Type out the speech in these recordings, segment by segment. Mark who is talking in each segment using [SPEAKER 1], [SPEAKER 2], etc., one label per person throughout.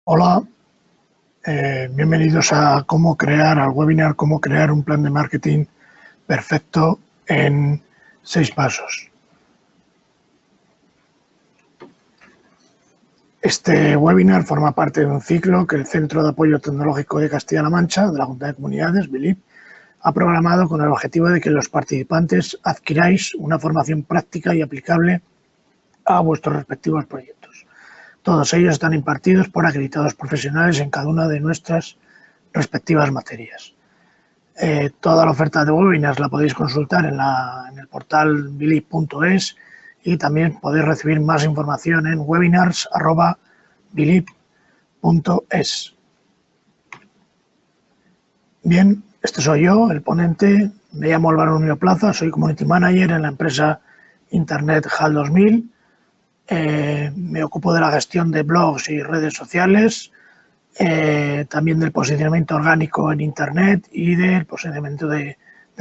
[SPEAKER 1] Hola, bienvenidos a al webinar Cómo crear un plan de marketing perfecto en 6 pasos. Este webinar forma parte de un ciclo que el Centro de Apoyo Tecnológico de Castilla-La Mancha, de la Junta de Comunidades, BILIP, ha programado con el objetivo de que los participantes adquiráis una formación práctica y aplicable a vuestros respectivos proyectos. Todos ellos están impartidos por acreditados profesionales en cada una de nuestras respectivas materias. Toda la oferta de webinars la podéis consultar en el portal bilip.es y también podéis recibir más información en webinars@bilip.es. Bien, este soy yo, el ponente. Me llamo Álvaro Núñez Plaza, soy Community Manager en la empresa Internet HAL 2000. Me ocupo de la gestión de blogs y redes sociales, también del posicionamiento orgánico en Internet y del posicionamiento de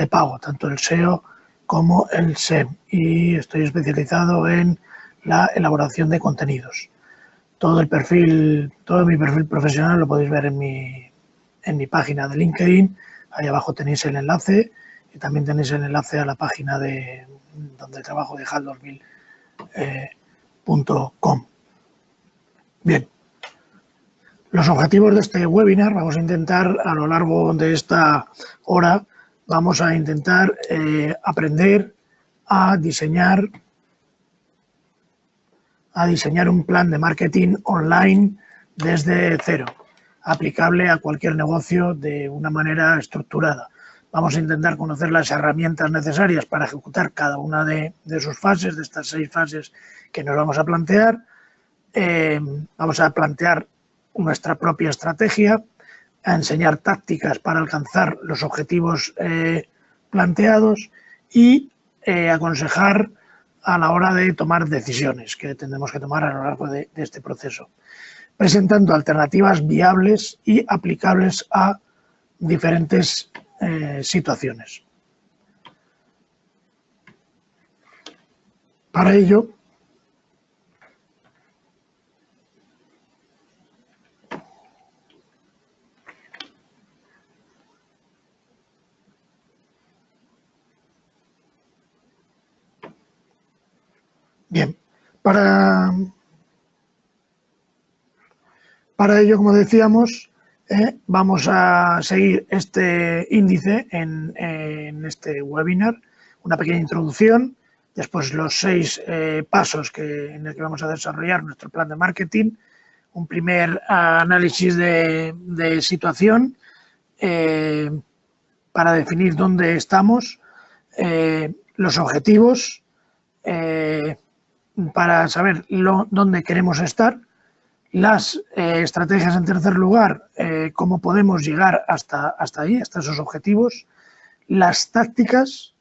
[SPEAKER 1] pago, tanto el SEO como el SEM. Y estoy especializado en la elaboración de contenidos. Todo mi perfil profesional lo podéis ver en mi página de LinkedIn. Ahí abajo tenéis el enlace y también tenéis el enlace a la página de donde trabajo de HAL2000.com. Bien. Los objetivos de este webinar, vamos a intentar a lo largo de esta hora, vamos a intentar aprender a diseñar un plan de marketing online desde cero, aplicable a cualquier negocio de una manera estructurada. Vamos a intentar conocer las herramientas necesarias para ejecutar cada una de sus fases, de estas 6 fases que nos vamos a plantear. Vamos a plantear nuestra propia estrategia, a enseñar tácticas para alcanzar los objetivos planteados y aconsejar a la hora de tomar decisiones que tendremos que tomar a lo largo de este proceso, presentando alternativas viables y aplicables a diferentes situaciones. Para ello, bien, para ello, como decíamos, vamos a seguir este índice en este webinar, una pequeña introducción, después los 6 pasos en el que vamos a desarrollar nuestro plan de marketing, un primer análisis de situación para definir dónde estamos, los objetivos para saber dónde queremos estar, las estrategias en tercer lugar, cómo podemos llegar hasta ahí, hasta esos objetivos, las tácticas,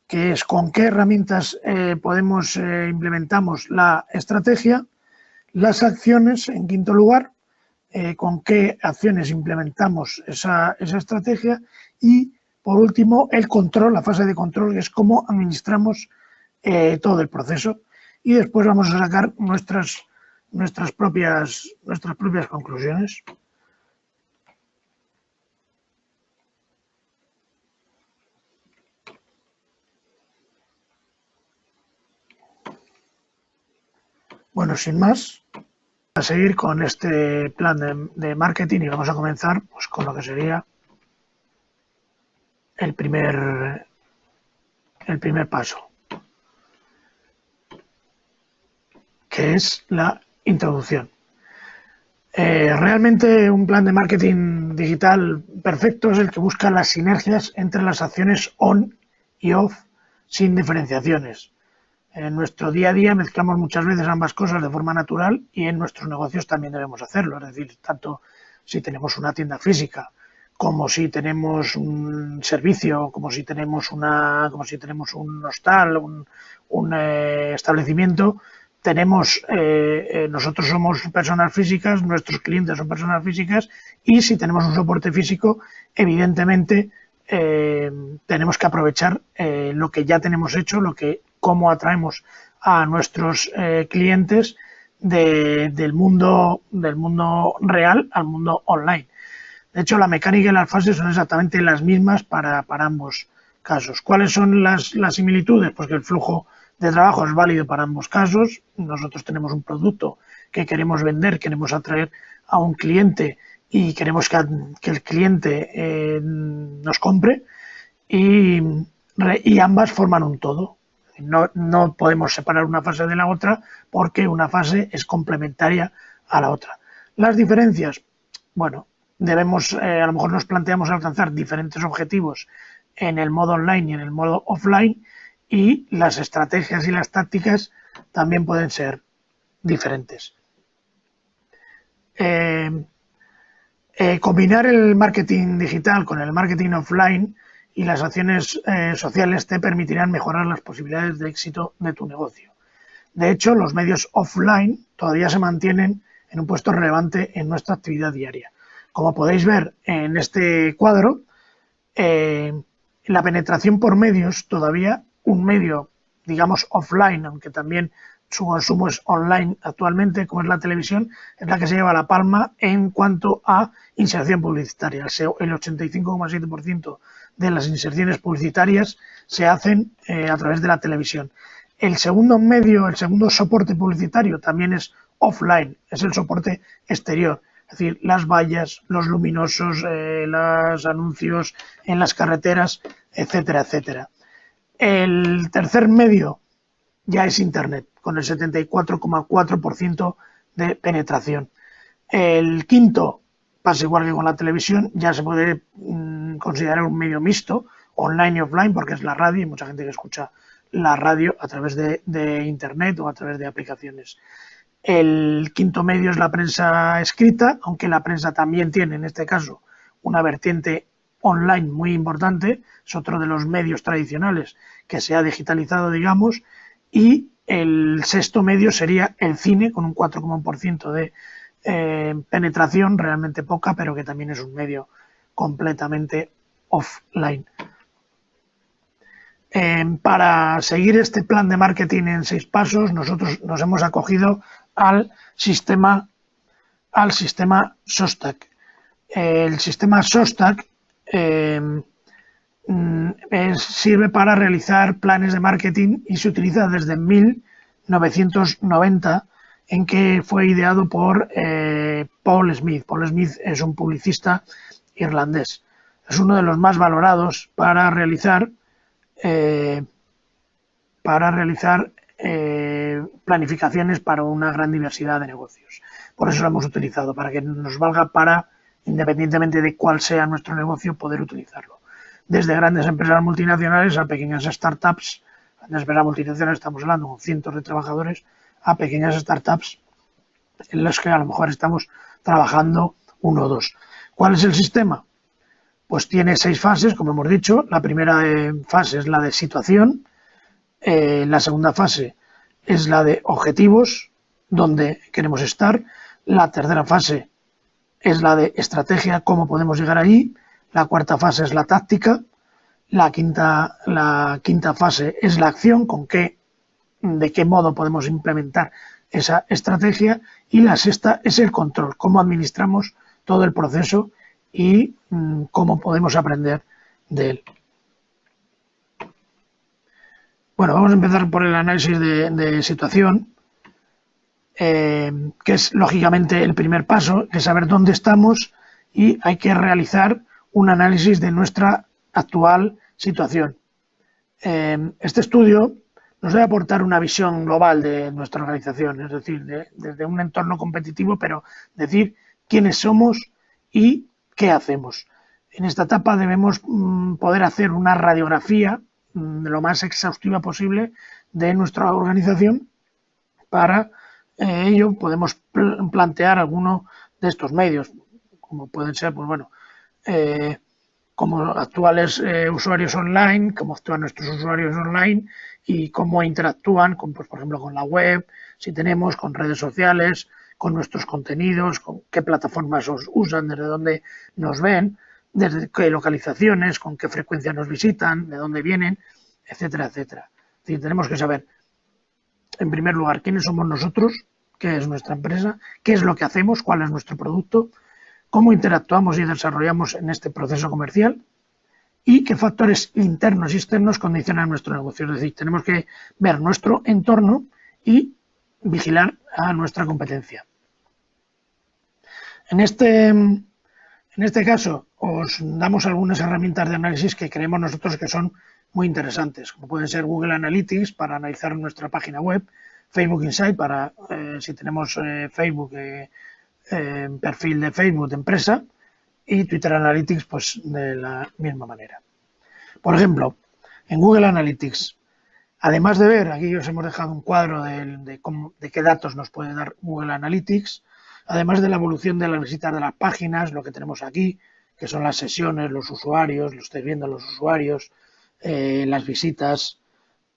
[SPEAKER 1] que es con qué herramientas implementamos la estrategia, las acciones, en quinto lugar, con qué acciones implementamos esa estrategia y, por último, el control, la fase de control, que es cómo administramos todo el proceso. Y después vamos a sacar nuestras propias conclusiones. Bueno, sin más, a seguir con este plan de marketing y vamos a comenzar pues, con lo que sería el primer paso, que es la introducción. Realmente un plan de marketing digital perfecto es el que busca las sinergias entre las acciones on y off sin diferenciaciones. En nuestro día a día mezclamos muchas veces ambas cosas de forma natural y en nuestros negocios también debemos hacerlo. Es decir, tanto si tenemos una tienda física como si tenemos un servicio, como si tenemos un hostal, un establecimiento, nosotros somos personas físicas, nuestros clientes son personas físicas y si tenemos un soporte físico, evidentemente tenemos que aprovechar lo que ya tenemos hecho, cómo atraemos a nuestros clientes del mundo real al mundo online. De hecho, la mecánica y las fases son exactamente las mismas para ambos casos. ¿Cuáles son las similitudes? Pues que el flujo de trabajo es válido para ambos casos. Nosotros tenemos un producto que queremos vender, queremos atraer a un cliente y queremos que el cliente nos compre y ambas forman un todo. No podemos separar una fase de la otra porque una fase es complementaria a la otra. Las diferencias, bueno, debemos, a lo mejor nos planteamos alcanzar diferentes objetivos en el modo online y en el modo offline, y las estrategias y las tácticas también pueden ser diferentes. Combinar el marketing digital con el marketing offline y las acciones sociales te permitirán mejorar las posibilidades de éxito de tu negocio. De hecho, los medios offline todavía se mantienen en un puesto relevante en nuestra actividad diaria. Como podéis ver en este cuadro, la penetración por medios, todavía un medio, digamos, offline, aunque también su consumo es online actualmente, como es la televisión, es la que se lleva la palma en cuanto a inserción publicitaria. El 85,7% de las inserciones publicitarias se hacen a través de la televisión. El segundo medio, el segundo soporte publicitario también es offline, es el soporte exterior. Es decir, las vallas, los luminosos, los anuncios en las carreteras, etcétera, etcétera. El tercer medio ya es Internet, con el 74,4% de penetración. El quinto, pasa igual que con la televisión, ya se puede considerar un medio mixto, online y offline, porque es la radio, y mucha gente que escucha la radio a través de Internet o a través de aplicaciones. El quinto medio es la prensa escrita, aunque la prensa también tiene, en este caso, una vertiente online muy importante, es otro de los medios tradicionales que se ha digitalizado, digamos, y el sexto medio sería el cine, con un 4,1% de penetración, realmente poca, pero que también es un medio completamente offline. Para seguir este plan de marketing en 6 pasos, nosotros nos hemos acogido al sistema SOSTAC. El sistema SOSTAC sirve para realizar planes de marketing y se utiliza desde 1990, en que fue ideado por Paul Smith. Paul Smith es un publicista irlandés. Es uno de los más valorados para realizar planificaciones para una gran diversidad de negocios. Por eso lo hemos utilizado, para que nos valga para, independientemente de cuál sea nuestro negocio, poder utilizarlo. Desde grandes empresas multinacionales a pequeñas startups, grandes empresas multinacionales estamos hablando con cientos de trabajadores, a pequeñas startups en las que a lo mejor estamos trabajando 1 o 2. ¿Cuál es el sistema? Pues tiene 6 fases, como hemos dicho. La primera fase es la de situación, la segunda fase es la de objetivos, donde queremos estar, la tercera fase es la de estrategia, cómo podemos llegar allí, la cuarta fase es la táctica, la quinta fase es la acción, de qué modo podemos implementar esa estrategia, y la sexta es el control, cómo administramos todo el proceso y cómo podemos aprender de él. Bueno, vamos a empezar por el análisis de situación, que es lógicamente el primer paso, que es saber dónde estamos, y hay que realizar un análisis de nuestra actual situación. Este estudio nos debe aportar una visión global de nuestra organización, es decir, desde un entorno competitivo, pero decir quiénes somos y qué hacemos. En esta etapa debemos poder hacer una radiografía lo más exhaustiva posible de nuestra organización. Para ello podemos plantear alguno de estos medios, como pueden ser, pues bueno, como actuales usuarios online, cómo actúan nuestros usuarios online y cómo interactúan, pues, por ejemplo, con la web, si tenemos, con redes sociales, con nuestros contenidos, con qué plataformas usan, desde dónde nos ven, desde qué localizaciones, con qué frecuencia nos visitan, de dónde vienen, etcétera, etcétera. Es decir, tenemos que saber, en primer lugar, quiénes somos nosotros, qué es nuestra empresa, qué es lo que hacemos, cuál es nuestro producto, cómo interactuamos y desarrollamos en este proceso comercial y qué factores internos y externos condicionan nuestro negocio. Es decir, tenemos que ver nuestro entorno y vigilar a nuestra competencia. En este caso, os damos algunas herramientas de análisis que creemos nosotros que son muy interesantes, como pueden ser Google Analytics para analizar nuestra página web, Facebook Insight para si tenemos Facebook, perfil de Facebook de empresa, y Twitter Analytics pues de la misma manera. Por ejemplo, en Google Analytics, además de ver, aquí os hemos dejado un cuadro de qué datos nos puede dar Google Analytics, además de la evolución de las visitas de las páginas, lo que tenemos aquí, que son las sesiones, los usuarios, lo estáis viendo los usuarios, las visitas,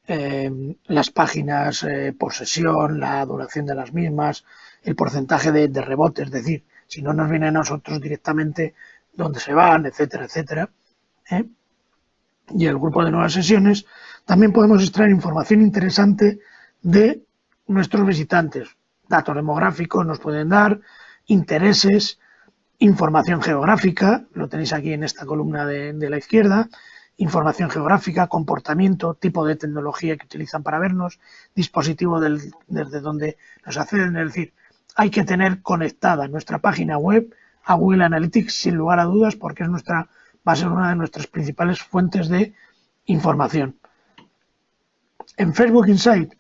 [SPEAKER 1] las páginas por sesión, la duración de las mismas, el porcentaje de rebote, es decir, si no nos viene a nosotros directamente dónde se van, etcétera, etcétera. Y el grupo de nuevas sesiones, también podemos extraer información interesante de nuestros visitantes. Datos demográficos nos pueden dar, intereses, información geográfica, lo tenéis aquí en esta columna de la izquierda, información geográfica, comportamiento, tipo de tecnología que utilizan para vernos, dispositivo desde donde nos acceden, es decir, hay que tener conectada nuestra página web a Google Analytics sin lugar a dudas porque va a ser una de nuestras principales fuentes de información. En Facebook Insight,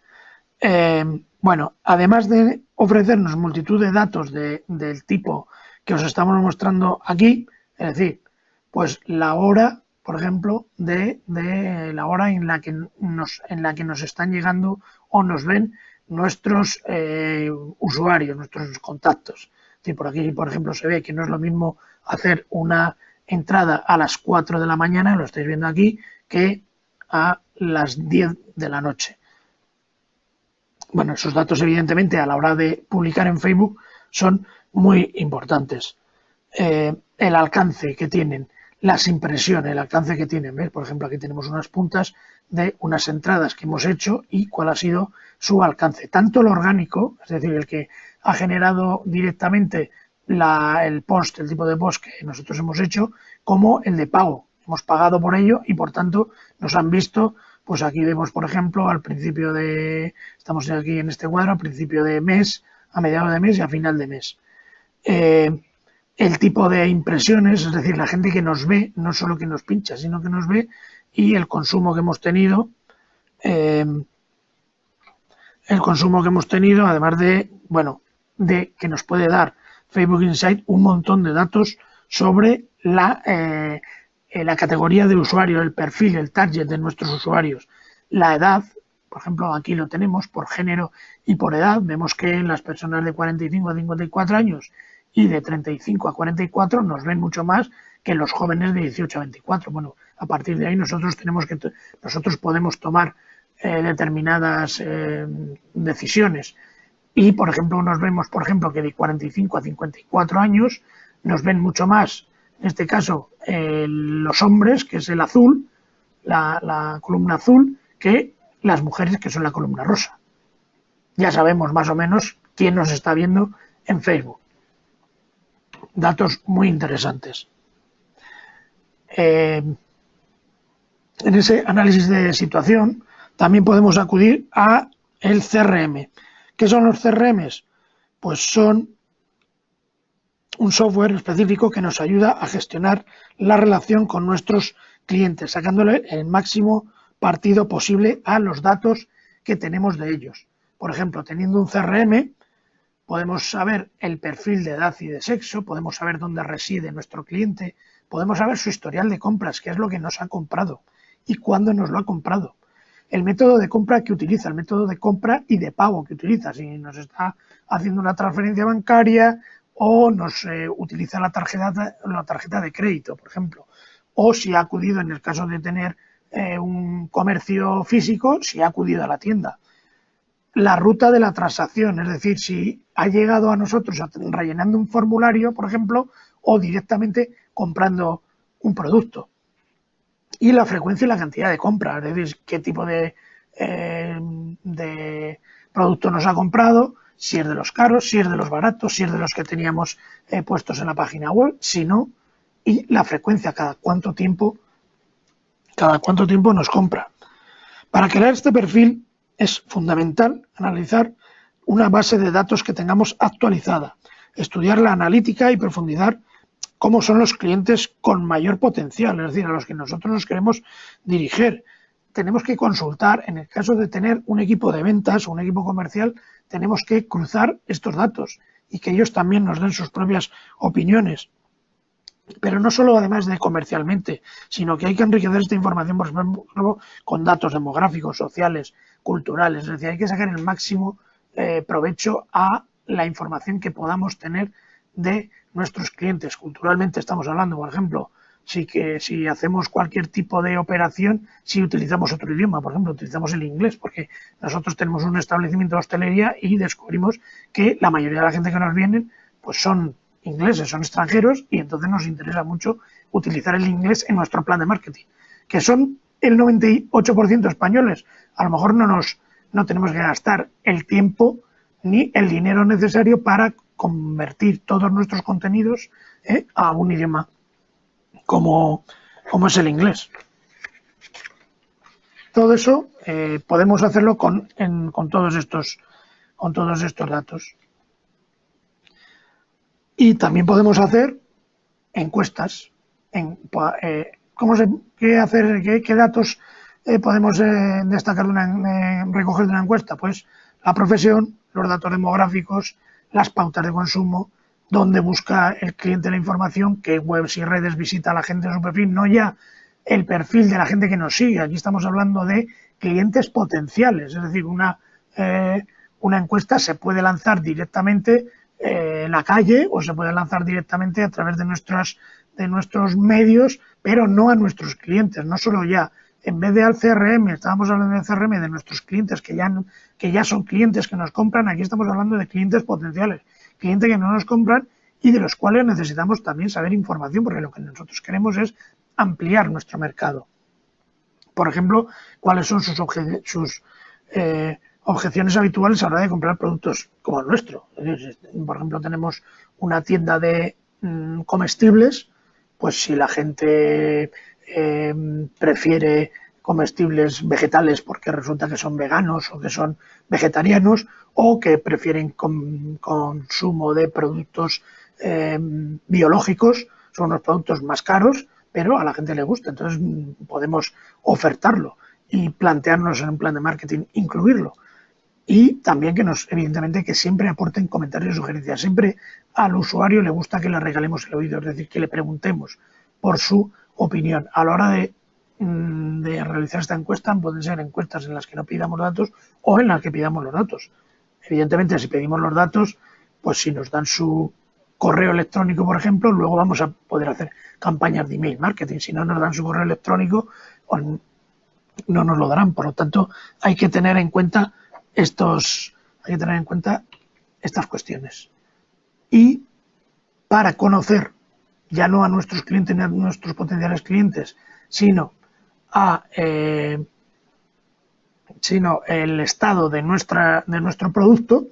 [SPEAKER 1] bueno, además de ofrecernos multitud de datos del tipo que os estamos mostrando aquí, es decir, pues la hora, por ejemplo, de la hora en la que nos están llegando o nos ven nuestros usuarios, nuestros contactos. Es decir, por aquí, por ejemplo, se ve que no es lo mismo hacer una entrada a las 4 de la mañana, lo estáis viendo aquí, que a las 10 de la noche. Bueno, esos datos evidentemente a la hora de publicar en Facebook son muy importantes. El alcance que tienen, las impresiones, el alcance que tienen. ¿Ves? Por ejemplo, aquí tenemos unas puntas de unas entradas que hemos hecho y cuál ha sido su alcance. Tanto el orgánico, es decir, el que ha generado directamente el post, el tipo de post que nosotros hemos hecho, como el de pago. Hemos pagado por ello y, por tanto, nos han visto. Pues aquí vemos, por ejemplo, al principio estamos aquí en este cuadro, al principio de mes, a mediados de mes y a final de mes. El tipo de impresiones, es decir, la gente que nos ve, no solo que nos pincha, sino que nos ve, y el consumo que hemos tenido, además de, bueno, de que nos puede dar Facebook Insight un montón de datos sobre la categoría de usuario, el perfil, el target de nuestros usuarios, la edad, por ejemplo, aquí lo tenemos por género y por edad, vemos que las personas de 45 a 54 años y de 35 a 44 nos ven mucho más que los jóvenes de 18 a 24. Bueno, a partir de ahí nosotros podemos tomar determinadas decisiones y, por ejemplo, nos vemos, por ejemplo, que de 45 a 54 años nos ven mucho más, en este caso, los hombres, que es el azul, la columna azul, que las mujeres, que son la columna rosa. Ya sabemos más o menos quién nos está viendo en Facebook. Datos muy interesantes. En ese análisis de situación también podemos acudir a el CRM. ¿Qué son los CRMs? Pues son un software específico que nos ayuda a gestionar la relación con nuestros clientes, sacándole el máximo partido posible a los datos que tenemos de ellos. Por ejemplo, teniendo un CRM, podemos saber el perfil de edad y de sexo, podemos saber dónde reside nuestro cliente, podemos saber su historial de compras, qué es lo que nos ha comprado y cuándo nos lo ha comprado. El método de compra que utiliza, el método de compra y de pago que utiliza, si nos está haciendo una transferencia bancaria o nos utiliza la tarjeta de crédito, por ejemplo, o si ha acudido, en el caso de tener un comercio físico, si ha acudido a la tienda. La ruta de la transacción, es decir, si ha llegado a nosotros rellenando un formulario, por ejemplo, o directamente comprando un producto. Y la frecuencia y la cantidad de compras, es decir, qué tipo de producto nos ha comprado si es de los caros, si es de los baratos, si es de los que teníamos puestos en la página web, si no, y la frecuencia, cada cuánto tiempo nos compra. Para crear este perfil es fundamental analizar una base de datos que tengamos actualizada, estudiar la analítica y profundizar cómo son los clientes con mayor potencial, es decir, a los que nosotros nos queremos dirigir. Tenemos que consultar, en el caso de tener un equipo de ventas o un equipo comercial, tenemos que cruzar estos datos y que ellos también nos den sus propias opiniones. Pero no solo además de comercialmente, sino que hay que enriquecer esta información, por ejemplo, con datos demográficos, sociales, culturales. Es decir, hay que sacar el máximo provecho a la información que podamos tener de nuestros clientes. Culturalmente estamos hablando, por ejemplo, si hacemos cualquier tipo de operación, si utilizamos otro idioma, por ejemplo, utilizamos el inglés, porque nosotros tenemos un establecimiento de hostelería y descubrimos que la mayoría de la gente que nos viene pues son ingleses, son extranjeros, y entonces nos interesa mucho utilizar el inglés en nuestro plan de marketing, que son el 98% españoles. A lo mejor no tenemos que gastar el tiempo ni el dinero necesario para convertir todos nuestros contenidos a un idioma como es el inglés. Todo eso podemos hacerlo con todos estos datos. Y también podemos hacer encuestas. ¿Qué datos podemos destacar recoger de una encuesta? Pues la profesión, los datos demográficos, las pautas de consumo, dónde busca el cliente la información, qué webs y redes visita la gente en su perfil, no ya el perfil de la gente que nos sigue. Aquí estamos hablando de clientes potenciales, es decir, una encuesta se puede lanzar directamente en la calle o se puede lanzar directamente a través de nuestros medios, pero no a nuestros clientes, no solo ya. En vez de al CRM, estábamos hablando del CRM de nuestros clientes que ya son clientes que nos compran, aquí estamos hablando de clientes potenciales, clientes que no nos compran y de los cuales necesitamos también saber información, porque lo que nosotros queremos es ampliar nuestro mercado. Por ejemplo, cuáles son sus objeciones habituales a la hora de comprar productos como el nuestro. Por ejemplo, tenemos una tienda de comestibles, pues si la gente prefiere comestibles vegetales porque resulta que son veganos o que son vegetarianos, o que prefieren consumo de productos biológicos, son unos productos más caros, pero a la gente le gusta, entonces podemos ofertarlo y plantearnos en un plan de marketing incluirlo. Y también evidentemente, que siempre aporten comentarios y sugerencias. Siempre al usuario le gusta que le regalemos el oído, es decir, que le preguntemos por su opinión. A la hora de realizar esta encuesta, pueden ser encuestas en las que no pidamos datos o en las que pidamos los datos. Evidentemente, si pedimos los datos, pues si nos dan su correo electrónico, por ejemplo, luego vamos a poder hacer campañas de email marketing. Si no nos dan su correo electrónico, no nos lo darán. Por lo tanto, hay que tener en cuenta estas cuestiones. Y para conocer ya no a nuestros clientes ni a nuestros potenciales clientes, sino el estado de nuestro producto,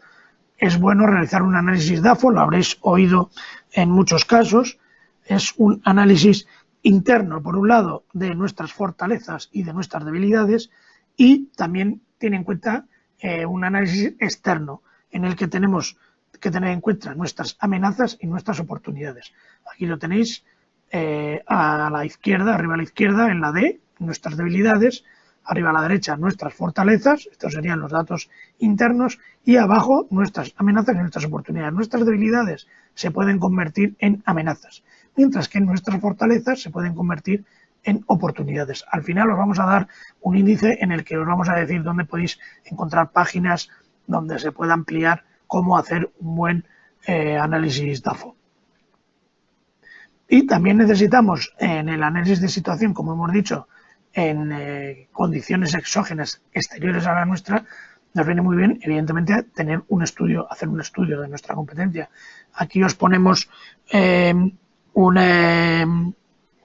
[SPEAKER 1] es bueno realizar un análisis DAFO, lo habréis oído en muchos casos. Es un análisis interno, por un lado, de nuestras fortalezas y de nuestras debilidades, y también tiene en cuenta un análisis externo en el que tenemos que tener en cuenta nuestras amenazas y nuestras oportunidades. Aquí lo tenéis a la izquierda, arriba a la izquierda, en la D, nuestras debilidades, arriba a la derecha nuestras fortalezas, estos serían los datos internos, y abajo nuestras amenazas y nuestras oportunidades. Nuestras debilidades se pueden convertir en amenazas, mientras que nuestras fortalezas se pueden convertir en oportunidades. Al final os vamos a dar un índice en el que os vamos a decir dónde podéis encontrar páginas donde se pueda ampliar cómo hacer un buen análisis DAFO. Y también necesitamos, en el análisis de situación, como hemos dicho, en condiciones exógenas exteriores a la nuestra, nos viene muy bien, evidentemente, hacer un estudio de nuestra competencia. Aquí os ponemos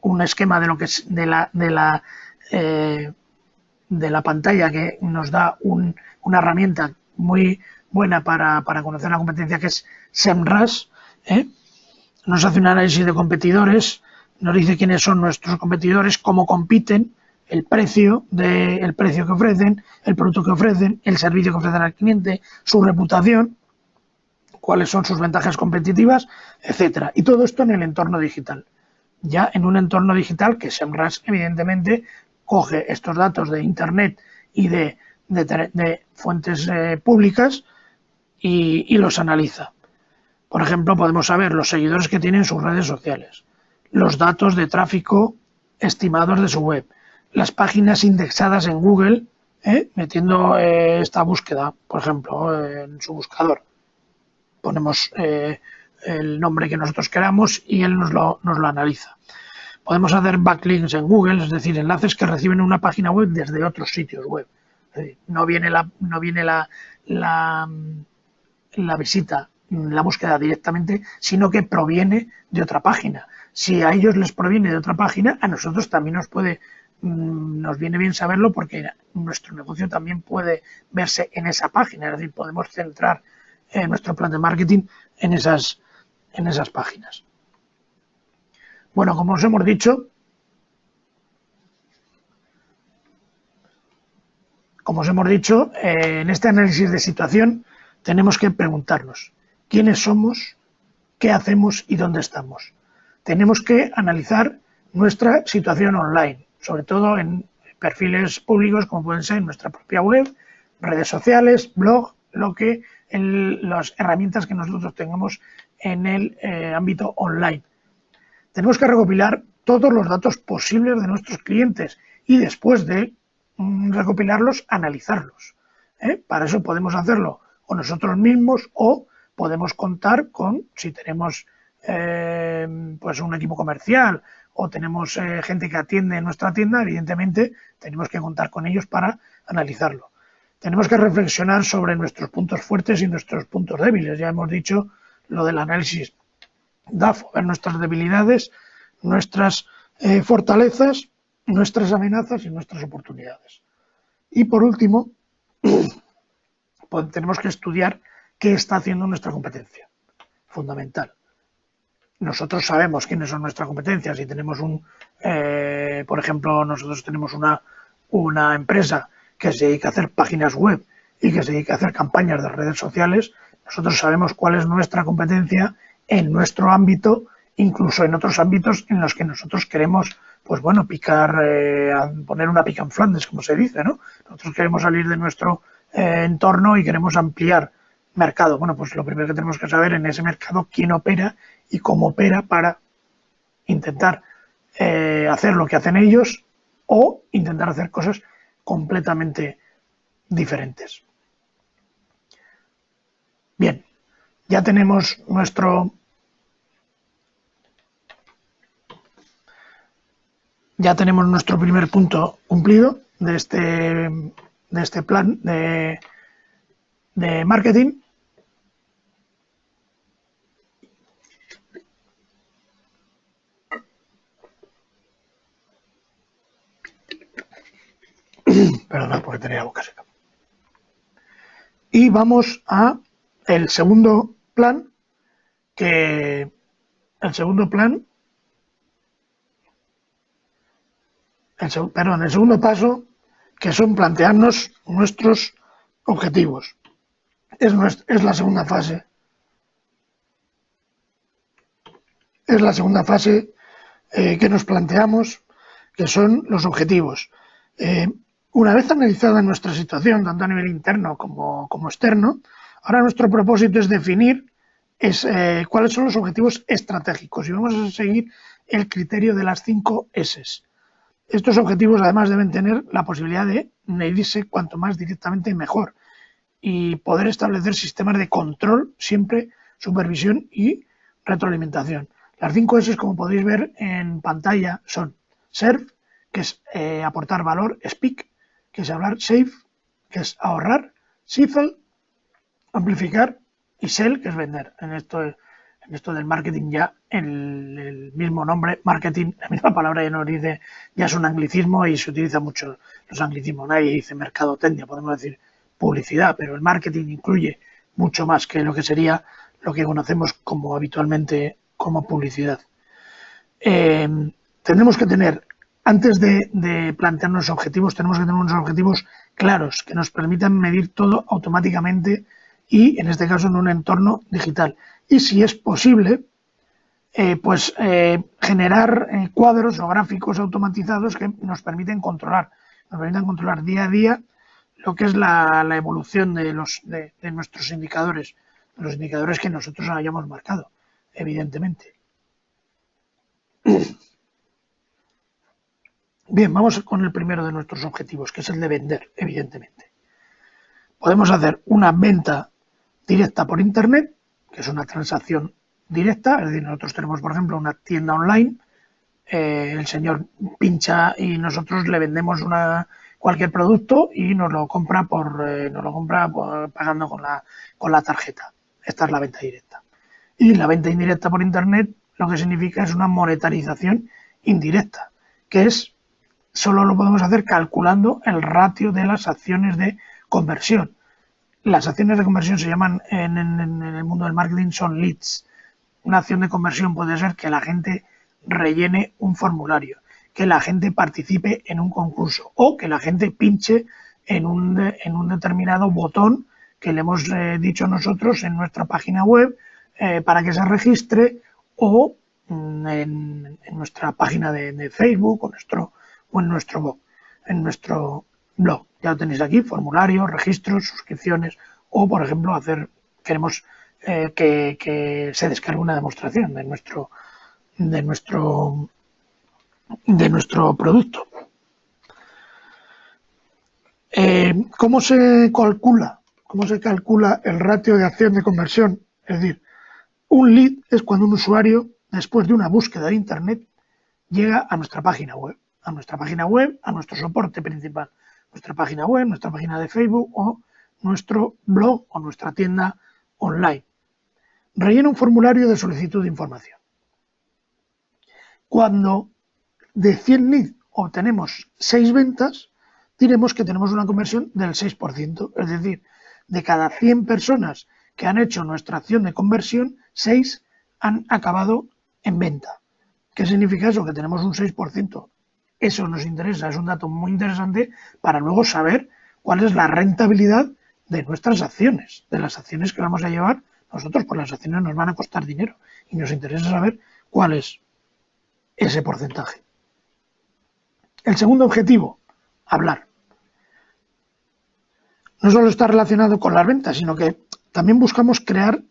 [SPEAKER 1] un esquema de lo que es de la pantalla, que nos da una herramienta muy buena para conocer la competencia, que es SEMrush, nos hace un análisis de competidores, nos dice quiénes son nuestros competidores, cómo compiten, el precio que ofrecen, el producto que ofrecen, el servicio que ofrecen al cliente, su reputación, cuáles son sus ventajas competitivas, etcétera. Y todo esto en el entorno digital. Ya en un entorno digital que SEMrush evidentemente coge estos datos de Internet y de fuentes públicas y los analiza. Por ejemplo, podemos saber los seguidores que tienen sus redes sociales, los datos de tráfico estimados de su web, las páginas indexadas en Google, metiendo esta búsqueda, por ejemplo, en su buscador. Ponemos el nombre que nosotros queramos y él nos lo analiza. Podemos hacer backlinks en Google, es decir, enlaces que reciben una página web desde otros sitios web. Es decir, no viene la visita, la búsqueda directamente, sino que proviene de otra página. Si a ellos les proviene de otra página, a nosotros también nos viene bien saberlo, porque nuestro negocio también puede verse en esa página. Es decir, podemos centrar nuestro plan de marketing en esas páginas. Bueno, como os hemos dicho, en este análisis de situación tenemos que preguntarnos quiénes somos, qué hacemos y dónde estamos. Tenemos que analizar nuestra situación online, sobre todo en perfiles públicos como pueden ser nuestra propia web, redes sociales, blog, las herramientas que nosotros tengamos en el ámbito online. Tenemos que recopilar todos los datos posibles de nuestros clientes y después de recopilarlos, analizarlos. Para eso podemos hacerlo o nosotros mismos o podemos contar con, si tenemos pues un equipo comercial o tenemos gente que atiende nuestra tienda, evidentemente tenemos que contar con ellos para analizarlo. Tenemos que reflexionar sobre nuestros puntos fuertes y nuestros puntos débiles. Ya hemos dicho lo del análisis DAFO, ver nuestras debilidades, nuestras fortalezas, nuestras amenazas y nuestras oportunidades. Y por último, tenemos que estudiar qué está haciendo nuestra competencia. Fundamental. Nosotros sabemos quiénes son nuestras competencias. Si tenemos por ejemplo, nosotros tenemos una empresa que se dedica a hacer páginas web y que se dedica a hacer campañas de redes sociales, nosotros sabemos cuál es nuestra competencia en nuestro ámbito, incluso en otros ámbitos en los que nosotros queremos, pues bueno, poner una pica en Flandes, como se dice, ¿no? Nosotros queremos salir de nuestro entorno y queremos ampliar mercado. Bueno, pues lo primero que tenemos que saber en ese mercado quién opera y cómo opera para intentar hacer lo que hacen ellos o intentar hacer cosas completamente diferentes. Bien, ya tenemos nuestro primer punto cumplido de este plan de marketing. Perdona, porque tenía la boca seca. Y vamos a el segundo plan, el segundo paso, que son plantearnos nuestros objetivos. Es la segunda fase. Es la segunda fase que nos planteamos, que son los objetivos. Una vez analizada nuestra situación, tanto a nivel interno como externo, ahora nuestro propósito es definir cuáles son los objetivos estratégicos y vamos a seguir el criterio de las 5 S. Estos objetivos además deben tener la posibilidad de medirse cuanto más directamente mejor y poder establecer sistemas de control, siempre supervisión y retroalimentación. Las 5 S, como podéis ver en pantalla, son Serve, que es aportar valor, Speak, que es hablar, Save, que es ahorrar, Sell, amplificar, y Sell, que es vender. En esto del marketing ya el mismo nombre, marketing, la misma palabra ya nos dice, ya es un anglicismo y se utiliza mucho los anglicismos. Nadie dice mercadotecnia, podemos decir publicidad, pero el marketing incluye mucho más que lo que sería lo que conocemos como habitualmente como publicidad. Tendremos que tener, antes de plantearnos objetivos, tenemos que tener unos objetivos claros que nos permitan medir todo automáticamente y, en este caso, en un entorno digital. Y si es posible, generar cuadros o gráficos automatizados que nos permitan controlar día a día lo que es la evolución de nuestros indicadores, de los indicadores que nosotros hayamos marcado, evidentemente. Bien, vamos con el primero de nuestros objetivos, que es el de vender, evidentemente. Podemos hacer una venta directa por Internet, que es una transacción directa, es decir, nosotros tenemos, por ejemplo, una tienda online, el señor pincha y nosotros le vendemos cualquier producto y nos lo compra pagando con la tarjeta. Esta es la venta directa. Y la venta indirecta por Internet lo que significa es una monetarización indirecta, que es solo lo podemos hacer calculando el ratio de las acciones de conversión. Las acciones de conversión se llaman en el mundo del marketing son leads. Una acción de conversión puede ser que la gente rellene un formulario, que la gente participe en un concurso o que la gente pinche en un determinado botón que le hemos dicho nosotros en nuestra página web para que se registre o en nuestra página de Facebook o en nuestro blog. Ya lo tenéis aquí, formularios, registros, suscripciones o, por ejemplo, queremos que se descargue una demostración de nuestro producto. ¿Cómo se calcula el ratio de acción de conversión? Es decir, un lead es cuando un usuario, después de una búsqueda de Internet, llega a nuestra página web, a nuestro soporte principal, nuestra página web, nuestra página de Facebook o nuestro blog o nuestra tienda online. Rellena un formulario de solicitud de información. Cuando de 100 leads obtenemos 6 ventas, diremos que tenemos una conversión del 6%. Es decir, de cada 100 personas que han hecho nuestra acción de conversión, 6 han acabado en venta. ¿Qué significa eso? Que tenemos un 6%. Eso nos interesa, es un dato muy interesante para luego saber cuál es la rentabilidad de nuestras acciones, de las acciones que vamos a llevar nosotros, pues las acciones nos van a costar dinero y nos interesa saber cuál es ese porcentaje. El segundo objetivo, hablar. No solo está relacionado con las ventas, sino que también buscamos crear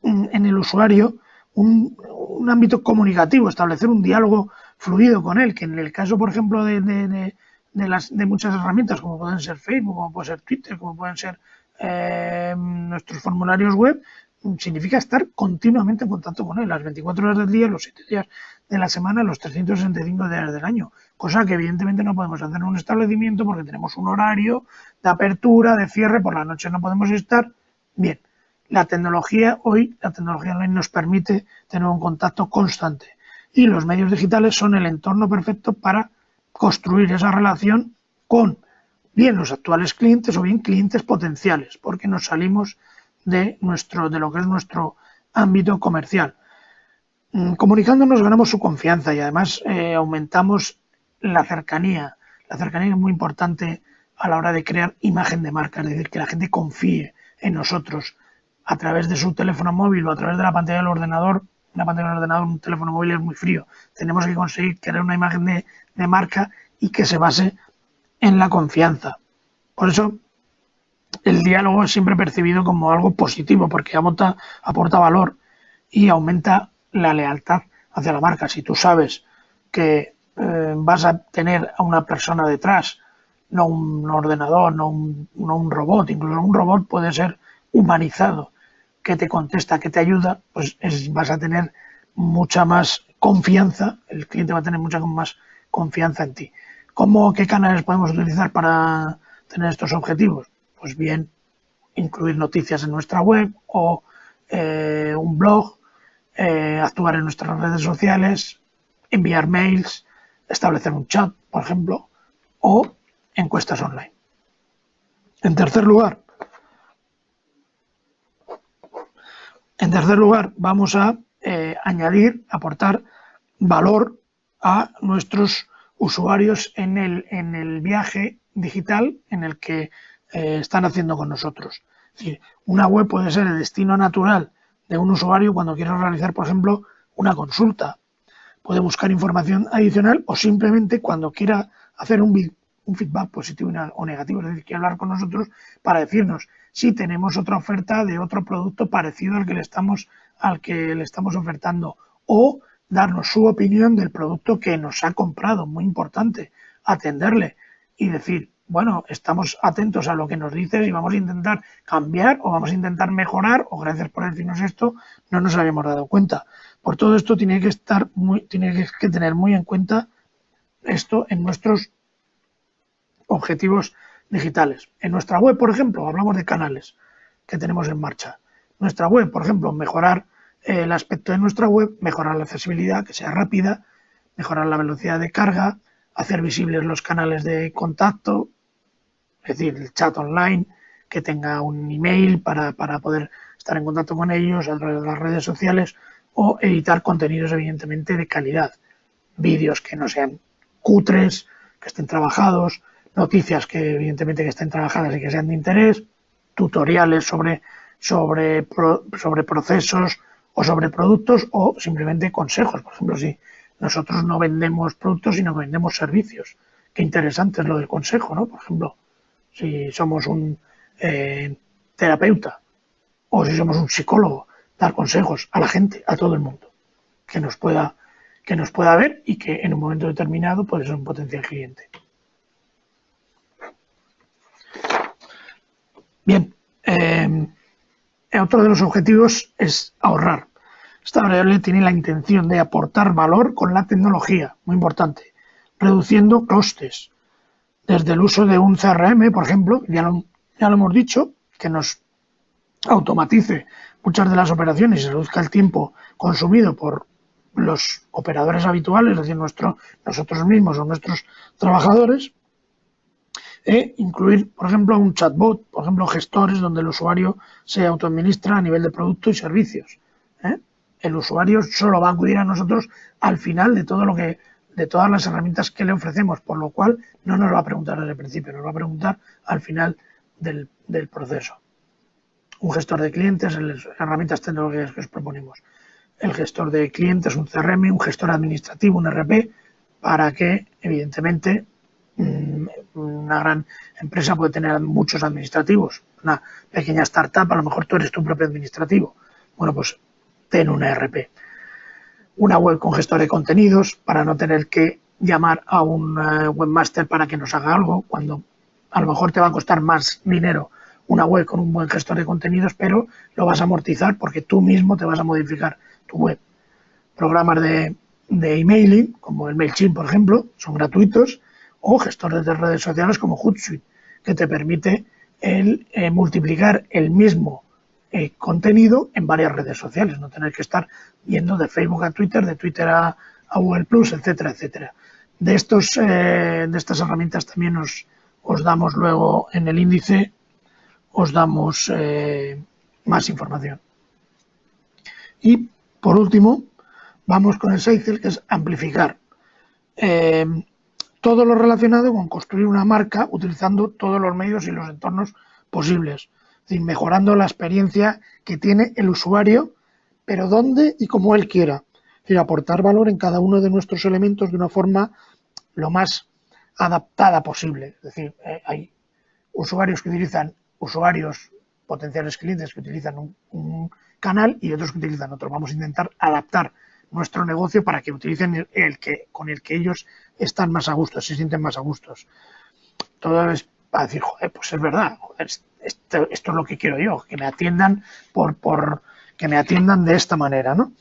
[SPEAKER 1] en el usuario un ámbito comunicativo, establecer un diálogo fluido con él, que en el caso, por ejemplo, de muchas herramientas, como pueden ser Facebook, como puede ser Twitter, como pueden ser nuestros formularios web, significa estar continuamente en contacto con él, las 24 horas del día, los 7 días de la semana, los 365 días del año, cosa que evidentemente no podemos hacer en un establecimiento porque tenemos un horario de apertura, de cierre, por la noche no podemos estar. Bien, la tecnología online nos permite tener un contacto constante y los medios digitales son el entorno perfecto para construir esa relación con bien los actuales clientes o bien clientes potenciales, porque nos salimos de lo que es nuestro ámbito comercial. Comunicándonos ganamos su confianza y además aumentamos la cercanía. La cercanía es muy importante a la hora de crear imagen de marca, es decir, que la gente confíe en nosotros a través de su teléfono móvil o a través de la pantalla del ordenador. Una pantalla del ordenador, un teléfono móvil es muy frío. Tenemos que conseguir crear una imagen de marca y que se base en la confianza. Por eso el diálogo es siempre percibido como algo positivo porque aporta valor y aumenta la lealtad hacia la marca. Si tú sabes que vas a tener a una persona detrás, no un ordenador, no un robot, incluso un robot puede ser humanizado, que te contesta, que te ayuda, pues vas a tener mucha más confianza, el cliente va a tener mucha más confianza en ti. ¿Qué canales podemos utilizar para tener estos objetivos? Pues bien, incluir noticias en nuestra web o un blog, actuar en nuestras redes sociales, enviar mails, establecer un chat, por ejemplo, o encuestas online. En tercer lugar, En tercer lugar, vamos a aportar valor a nuestros usuarios en el viaje digital en el que están haciendo con nosotros. Es decir, una web puede ser el destino natural de un usuario cuando quiere realizar, por ejemplo, una consulta. Puede buscar información adicional o simplemente cuando quiera hacer un feedback positivo o negativo, es decir, quiere hablar con nosotros para decirnos si tenemos otra oferta de otro producto parecido al que le estamos ofertando, o darnos su opinión del producto que nos ha comprado. Muy importante atenderle y decir, bueno, estamos atentos a lo que nos dices y vamos a intentar cambiar o vamos a intentar mejorar, o gracias por decirnos esto, no nos habíamos dado cuenta. Por todo esto tiene que tener muy en cuenta esto en nuestros objetivos digitales. En nuestra web, por ejemplo, hablamos de canales que tenemos en marcha. Nuestra web, por ejemplo, mejorar el aspecto de nuestra web, mejorar la accesibilidad, que sea rápida, mejorar la velocidad de carga, hacer visibles los canales de contacto, es decir, el chat online, que tenga un email para poder estar en contacto con ellos a través de las redes sociales, o editar contenidos evidentemente de calidad, vídeos que no sean cutres, que estén trabajados, noticias que evidentemente que estén trabajadas y que sean de interés, tutoriales sobre procesos o sobre productos, o simplemente consejos. Por ejemplo, si nosotros no vendemos productos, sino que vendemos servicios. Qué interesante es lo del consejo, ¿no? Por ejemplo, si somos un terapeuta o si somos un psicólogo, dar consejos a la gente, a todo el mundo, que nos pueda ver y que en un momento determinado puede ser un potencial cliente. Bien, otro de los objetivos es ahorrar. Esta variable tiene la intención de aportar valor con la tecnología, muy importante, reduciendo costes, desde el uso de un CRM, por ejemplo, ya lo hemos dicho, que nos automatice muchas de las operaciones y se reduzca el tiempo consumido por los operadores habituales, es decir, nosotros mismos o nuestros trabajadores, e incluir, por ejemplo, un chatbot, por ejemplo, gestores donde el usuario se autoadministra a nivel de productos y servicios. El usuario solo va a acudir a nosotros al final de todas las herramientas que le ofrecemos, por lo cual no nos va a preguntar desde el principio, nos va a preguntar al final del proceso. Un gestor de clientes, las herramientas tecnológicas que os proponemos. El gestor de clientes, un CRM, un gestor administrativo, un ERP, para que, evidentemente, una gran empresa puede tener muchos administrativos. Una pequeña startup, a lo mejor tú eres tu propio administrativo. Bueno, pues ten un ERP. Una web con gestor de contenidos, para no tener que llamar a un webmaster para que nos haga algo, cuando a lo mejor te va a costar más dinero una web con un buen gestor de contenidos, pero lo vas a amortizar porque tú mismo te vas a modificar tu web. Programas de emailing, como el MailChimp, por ejemplo, son gratuitos, o gestores de redes sociales como Hootsuite, que te permite multiplicar el mismo contenido en varias redes sociales, no tener que estar yendo de Facebook a Twitter, de Twitter a Google+, etcétera, etcétera. De estas herramientas también os damos luego en el índice, os damos más información. Y por último, vamos con el 6, que es amplificar. Todo lo relacionado con construir una marca utilizando todos los medios y los entornos posibles. Es decir, mejorando la experiencia que tiene el usuario, pero donde y como él quiera. Es decir, aportar valor en cada uno de nuestros elementos de una forma lo más adaptada posible. Es decir, hay usuarios potenciales clientes que utilizan un canal y otros que utilizan otro. Vamos a intentar adaptar nuestro negocio para que utilicen con el que ellos están más a gusto, se sienten más a gustos. Todo es para decir, joder, pues es verdad, joder, esto es lo que quiero yo, que me atiendan que me atiendan de esta manera, ¿no?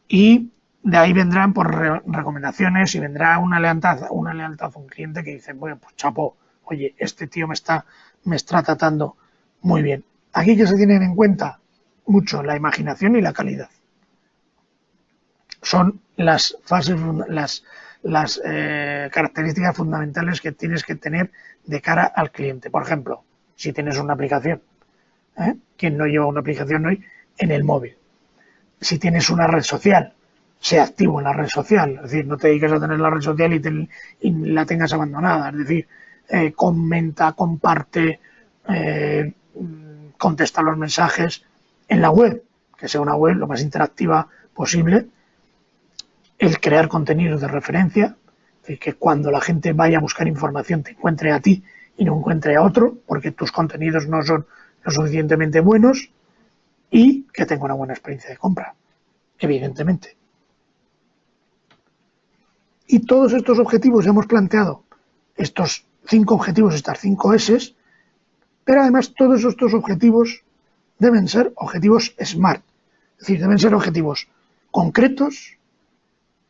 [SPEAKER 1] Y de ahí vendrán por recomendaciones y vendrá una lealtad a un cliente que dice, bueno, pues chapo, oye, este tío me está tratando muy bien. Aquí que se tienen en cuenta mucho la imaginación y la calidad. Son las fases, las características fundamentales que tienes que tener de cara al cliente. Por ejemplo, si tienes una aplicación, ¿quién no lleva una aplicación hoy en el móvil? si tienes una red social, sea activo en la red social, es decir, no te dediques a tener la red social y la tengas abandonada, es decir, comenta, comparte, contesta los mensajes en la web, que sea una web lo más interactiva posible, el crear contenidos de referencia, es decir, que cuando la gente vaya a buscar información te encuentre a ti y no encuentre a otro, porque tus contenidos no son lo suficientemente buenos, y que tenga una buena experiencia de compra, evidentemente. Y todos estos objetivos hemos planteado, estos 5 objetivos, estas 5 S, pero además todos estos objetivos deben ser objetivos SMART, es decir, deben ser objetivos concretos,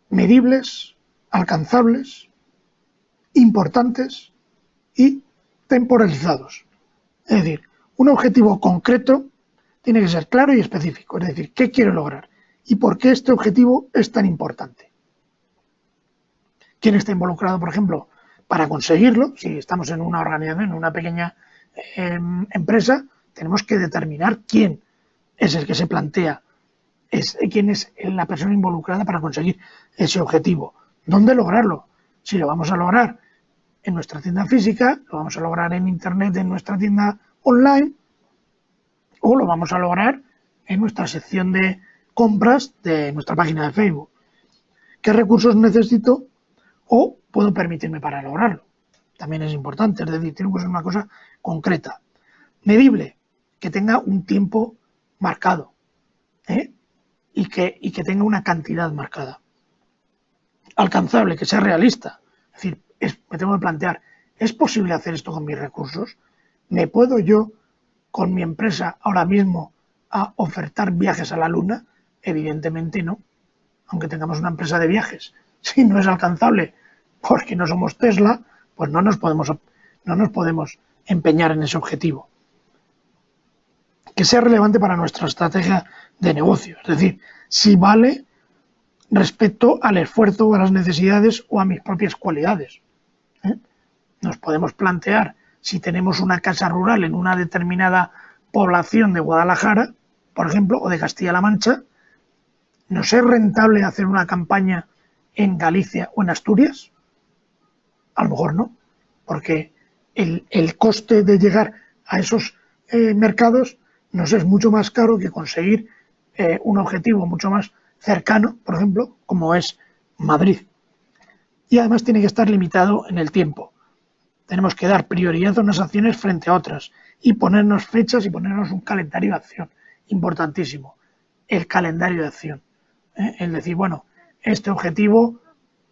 [SPEAKER 1] medibles, alcanzables, importantes y temporalizados. Es decir, un objetivo concreto tiene que ser claro y específico, es decir, ¿qué quiero lograr? ¿Y por qué este objetivo es tan importante? ¿Quién está involucrado, por ejemplo, para conseguirlo? Si estamos en una organización, en una pequeña empresa, tenemos que determinar quién es el que se plantea, quién es la persona involucrada para conseguir ese objetivo. ¿Dónde lograrlo? Si lo vamos a lograr en nuestra tienda física, lo vamos a lograr en Internet, en nuestra tienda online, o lo vamos a lograr en nuestra sección de compras de nuestra página de Facebook. ¿Qué recursos necesito o puedo permitirme para lograrlo? También es importante, es decir, tiene que ser una cosa concreta. Medible, que tenga un tiempo marcado, y que tenga una cantidad marcada. Alcanzable, que sea realista. Es decir, me tengo que plantear, ¿es posible hacer esto con mis recursos? ¿Me puedo yo, con mi empresa, ahora mismo, a ofertar viajes a la Luna? Evidentemente no, aunque tengamos una empresa de viajes. Si no es alcanzable porque no somos Tesla, pues no nos podemos empeñar en ese objetivo. Que sea relevante para nuestra estrategia de negocio, es decir, si vale respecto al esfuerzo o a las necesidades o a mis propias cualidades. Nos podemos plantear, si tenemos una casa rural en una determinada población de Guadalajara, por ejemplo, o de Castilla-La Mancha, ¿nos es rentable hacer una campaña en Galicia o en Asturias? A lo mejor no, porque el coste de llegar a esos mercados nos es mucho más caro que conseguir un objetivo mucho más cercano, por ejemplo, como es Madrid. Y además tiene que estar limitado en el tiempo. Tenemos que dar prioridad a unas acciones frente a otras y ponernos fechas y ponernos un calendario de acción. Importantísimo, el calendario de acción. Es decir, bueno, este objetivo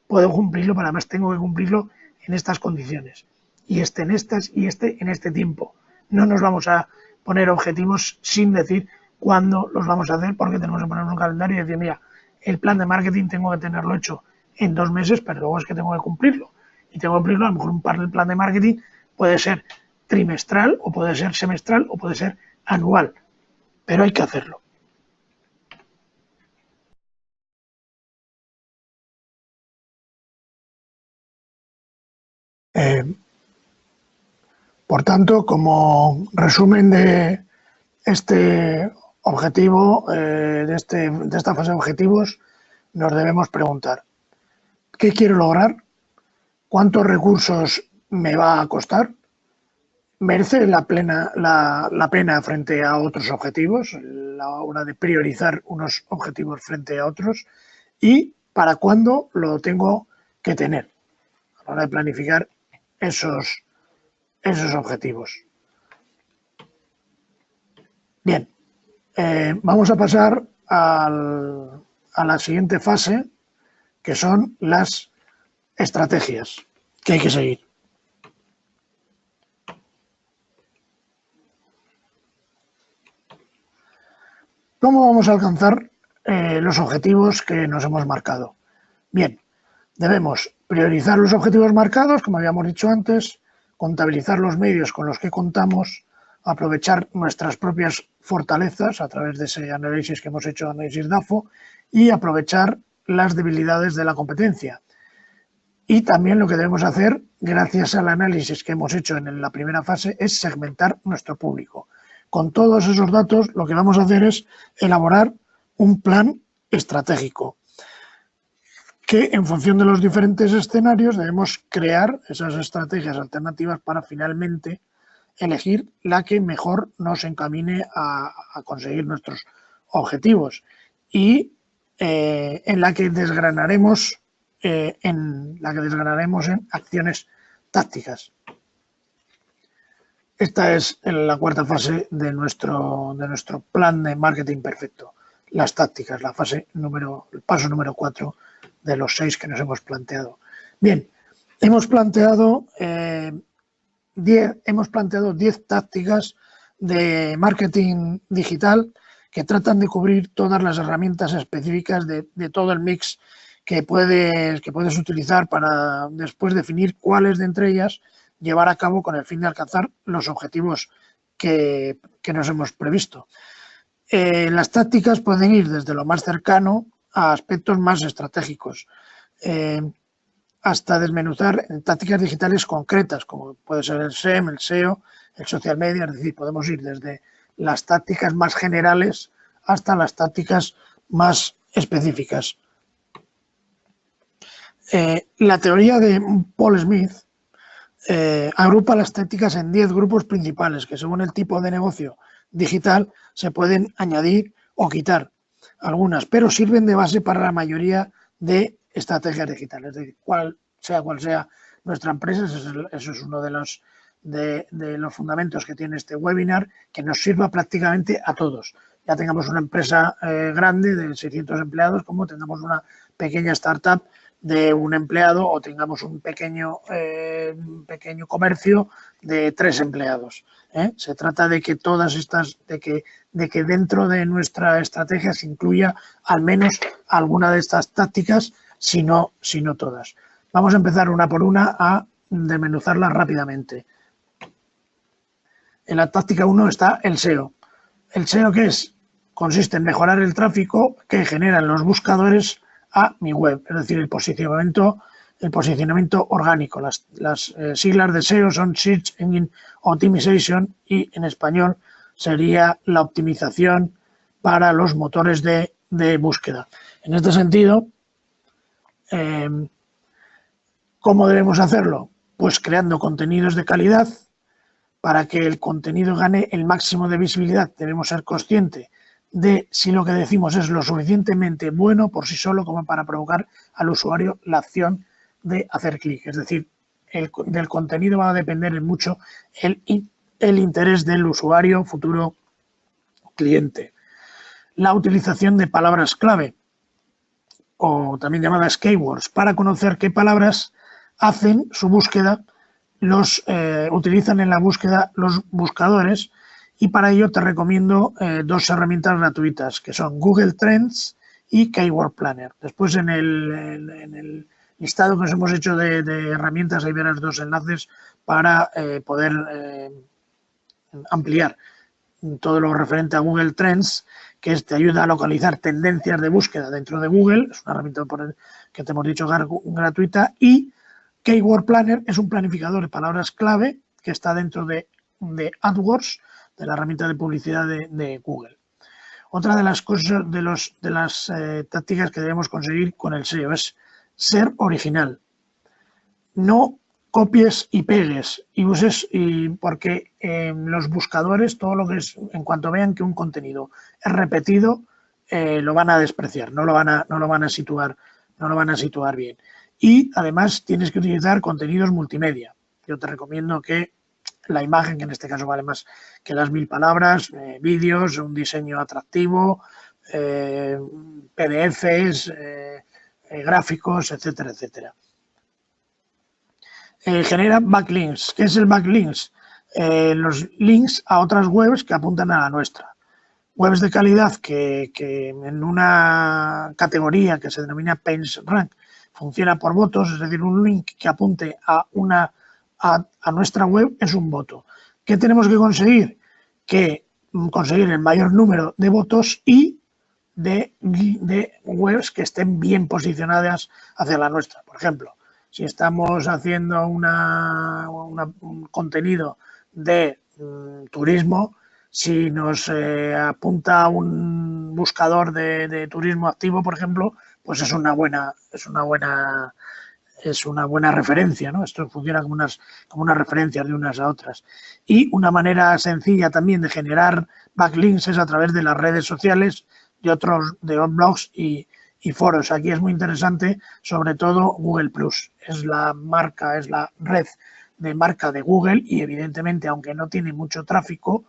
[SPEAKER 1] puedo cumplirlo, pero además tengo que cumplirlo en estas condiciones. Y este en estas y este en este tiempo. No nos vamos a poner objetivos sin decir cuándo los vamos a hacer, porque tenemos que poner un calendario y decir, mira, el plan de marketing tengo que tenerlo hecho en 2 meses, pero luego es que tengo que cumplirlo. Y tengo que cumplirlo, a lo mejor el plan de marketing puede ser trimestral, o puede ser semestral, o puede ser anual, pero hay que hacerlo. Por tanto, como resumen de este objetivo, de esta fase de objetivos, nos debemos preguntar, ¿qué quiero lograr? ¿Cuántos recursos me va a costar? ¿Merece la pena frente a otros objetivos, la hora de priorizar unos objetivos frente a otros? ¿Y para cuándo lo tengo que tener a la hora de planificar esos objetivos? Bien, vamos a pasar a la siguiente fase, que son las estrategias que hay que seguir. ¿Cómo vamos a alcanzar los objetivos que nos hemos marcado? Bien, debemos priorizar los objetivos marcados, como habíamos dicho antes, contabilizar los medios con los que contamos, aprovechar nuestras propias fortalezas a través de ese análisis que hemos hecho, análisis DAFO, y aprovechar las debilidades de la competencia. Y también lo que debemos hacer, gracias al análisis que hemos hecho en la primera fase, es segmentar nuestro público. Con todos esos datos, lo que vamos a hacer es elaborar un plan estratégico que en función de los diferentes escenarios debemos crear esas estrategias alternativas para finalmente elegir la que mejor nos encamine a conseguir nuestros objetivos y en la que desgranaremos en acciones tácticas. Esta es la cuarta fase de nuestro plan de marketing perfecto, las tácticas, el paso número 4 de los 6 que nos hemos planteado. Bien, hemos planteado 10 tácticas de marketing digital que tratan de cubrir todas las herramientas específicas de todo el mix que puedes utilizar para después definir cuáles de entre ellas llevar a cabo con el fin de alcanzar los objetivos que nos hemos previsto. Las tácticas pueden ir desde lo más cercano a aspectos más estratégicos, hasta desmenuzar tácticas digitales concretas, como puede ser el SEM, el SEO, el social media, es decir, podemos ir desde las tácticas más generales hasta las tácticas más específicas. La teoría de Paul Smith agrupa las tácticas en 10 grupos principales que según el tipo de negocio digital se pueden añadir o quitar algunas, pero sirven de base para la mayoría de estrategias digitales. Es decir, cual sea nuestra empresa, eso es uno de los fundamentos que tiene este webinar, que nos sirva prácticamente a todos. Ya tengamos una empresa grande de 600 empleados, como tengamos una pequeña startup de un empleado o tengamos un pequeño comercio de 3 empleados. Se trata de que de que dentro de nuestra estrategia se incluya al menos alguna de estas tácticas, si no todas. Vamos a empezar una por una a desmenuzarlas rápidamente. En la táctica 1 está el SEO. ¿El SEO qué es? Consiste en mejorar el tráfico que generan los buscadores a mi web, es decir, el posicionamiento orgánico. Las siglas de SEO son Search Engine Optimization y en español sería la optimización para los motores de búsqueda. En este sentido, ¿cómo debemos hacerlo? Pues creando contenidos de calidad. Para que el contenido gane el máximo de visibilidad debemos ser conscientes de si lo que decimos es lo suficientemente bueno por sí solo como para provocar al usuario la acción de hacer clic. Es decir, del contenido va a depender mucho el interés del usuario futuro cliente. La utilización de palabras clave, o también llamadas keywords, para conocer qué palabras hacen su búsqueda, utilizan en la búsqueda los buscadores, y para ello te recomiendo 2 herramientas gratuitas que son Google Trends y Keyword Planner. Después en el listado que os hemos hecho de herramientas ahí verás 2 enlaces para poder ampliar todo lo referente a Google Trends, que te ayuda a localizar tendencias de búsqueda dentro de Google, es una herramienta que te hemos dicho gratuita, y Keyword Planner es un planificador de palabras clave que está dentro de AdWords, de la herramienta de publicidad de Google. Otra de las cosas, de las tácticas que debemos conseguir con el SEO es ser original. No copies y pegues y uses, porque los buscadores, todo lo que es, en cuanto vean que un contenido es repetido, lo van a despreciar, no lo van a situar bien. Y además tienes que utilizar contenidos multimedia. Yo te recomiendo que la imagen, que en este caso vale más que las 1000 palabras, vídeos, un diseño atractivo, PDFs, gráficos, etcétera, etcétera. Genera backlinks. ¿Qué es el backlinks? Los links a otras webs que apuntan a la nuestra. Webs de calidad que en una categoría que se denomina PageRank funciona por votos, es decir, un link que apunte a nuestra web es un voto. ¿Qué tenemos que conseguir? Conseguir el mayor número de votos y de webs que estén bien posicionadas hacia la nuestra. Por ejemplo, si estamos haciendo un contenido de turismo, Si nos apunta a un buscador de turismo activo, por ejemplo, pues es una buena referencia, ¿no? Esto funciona como unas referencias de unas a otras. Y una manera sencilla también de generar backlinks es a través de las redes sociales de blogs y foros. Aquí es muy interesante, sobre todo Google Plus. Es la red de marca de Google y evidentemente, aunque no tiene mucho tráfico,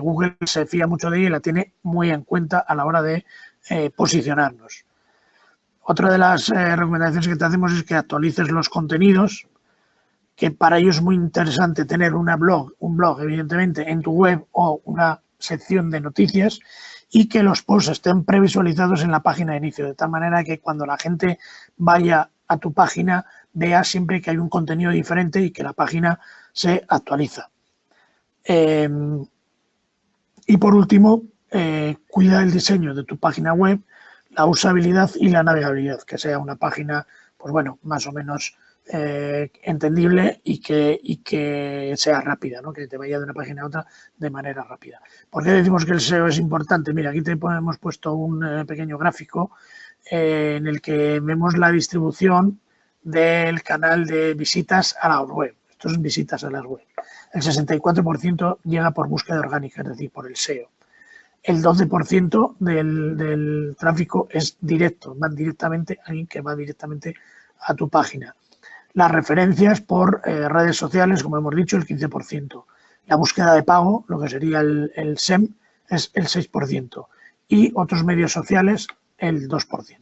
[SPEAKER 1] Google se fía mucho de ella y la tiene muy en cuenta a la hora de posicionarnos. Otra de las recomendaciones que te hacemos es que actualices los contenidos, que para ello es muy interesante tener un blog evidentemente en tu web o una sección de noticias y que los posts estén previsualizados en la página de inicio, de tal manera que cuando la gente vaya a tu página vea siempre que hay un contenido diferente y que la página se actualiza. Y por último, cuida el diseño de tu página web, la usabilidad y la navegabilidad, que sea una página, pues bueno, más o menos entendible y que sea rápida, ¿no? Que te vaya de una página a otra de manera rápida. ¿Por qué decimos que el SEO es importante? Mira, aquí hemos puesto un pequeño gráfico en el que vemos la distribución del canal de visitas a la web. Esto son visitas a la web. El 64% llega por búsqueda orgánica, es decir, por el SEO. El 12% del tráfico es directo, van directamente a alguien que va directamente a tu página. Las referencias por redes sociales, como hemos dicho, el 15%. La búsqueda de pago, lo que sería el SEM, es el 6%. Y otros medios sociales, el 2%.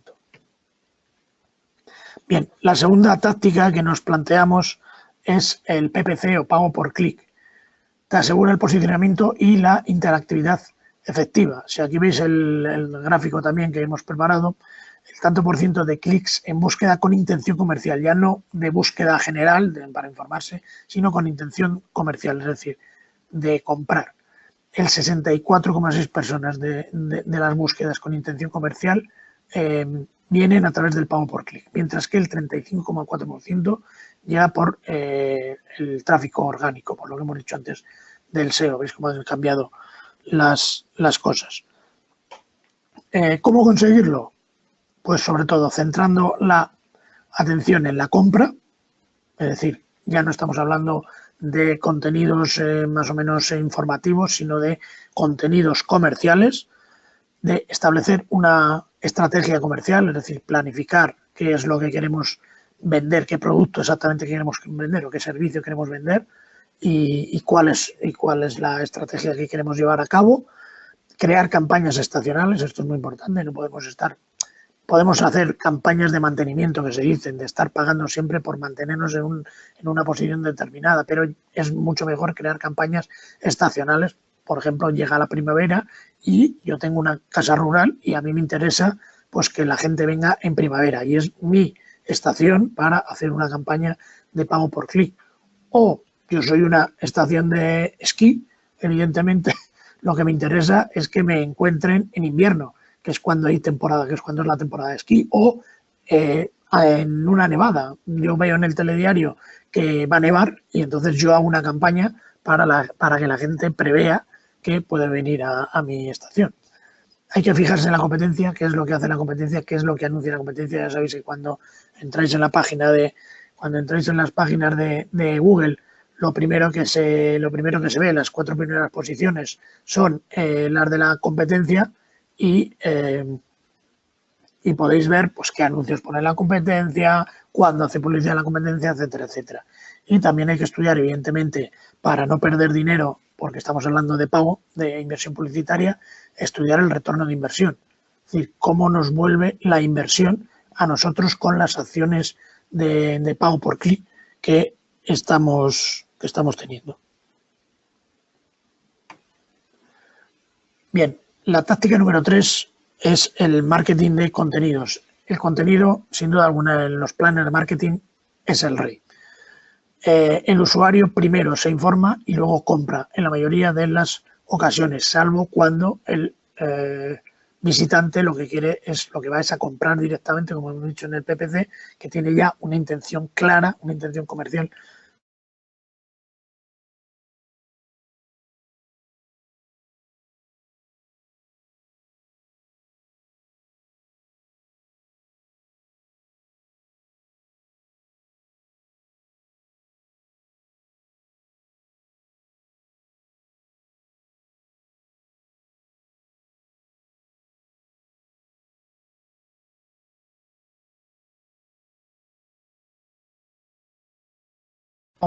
[SPEAKER 1] Bien, la segunda táctica que nos planteamos es el PPC o pago por clic. Te asegura el posicionamiento y la interactividad efectiva. Si aquí veis el gráfico también que hemos preparado, el tanto por ciento de clics en búsqueda con intención comercial, ya no de búsqueda general para informarse, sino con intención comercial, es decir, de comprar. El 64,6% personas de las búsquedas con intención comercial vienen a través del pago por clic, mientras que el 35,4% llega por el tráfico orgánico, por lo que hemos dicho antes del SEO. Veis cómo han cambiado las cosas. ¿Cómo conseguirlo? Pues sobre todo centrando la atención en la compra, es decir, ya no estamos hablando de contenidos más o menos informativos, sino de contenidos comerciales, de establecer una estrategia comercial, es decir, planificar qué es lo que queremos vender, qué producto exactamente queremos vender o qué servicio queremos vender y cuál es la estrategia que queremos llevar a cabo. Crear campañas estacionales, esto es muy importante, no podemos hacer campañas de mantenimiento que se dicen, de estar pagando siempre por mantenernos en una posición determinada, pero es mucho mejor crear campañas estacionales. Por ejemplo, llega la primavera y yo tengo una casa rural y a mí me interesa pues que la gente venga en primavera y es mi estación para hacer una campaña de pago por clic. O yo soy una estación de esquí, evidentemente lo que me interesa es que me encuentren en invierno, que es cuando hay temporada, que es cuando es la temporada de esquí, o en una nevada. Yo veo en el telediario que va a nevar y entonces yo hago una campaña para que la gente prevea que puede venir a mi estación. Hay que fijarse en la competencia, qué es lo que hace la competencia, qué es lo que anuncia la competencia. Ya sabéis que cuando entráis en las páginas de Google, lo primero que se ve, las 4 primeras posiciones son las de la competencia y podéis ver pues qué anuncios pone la competencia, cuándo hace publicidad la competencia, etcétera, etcétera. Y también hay que estudiar, evidentemente, para no perder dinero, porque estamos hablando de pago, de inversión publicitaria, estudiar el retorno de inversión. Es decir, cómo nos vuelve la inversión a nosotros con las acciones de pago por clic que estamos teniendo. Bien, la táctica número 3 es el marketing de contenidos. El contenido, sin duda alguna, en los planes de marketing es el rey. El usuario primero se informa y luego compra en la mayoría de las ocasiones, salvo cuando el visitante lo que quiere es lo que va a comprar directamente, como hemos dicho en el PPC, que tiene ya una intención clara, una intención comercial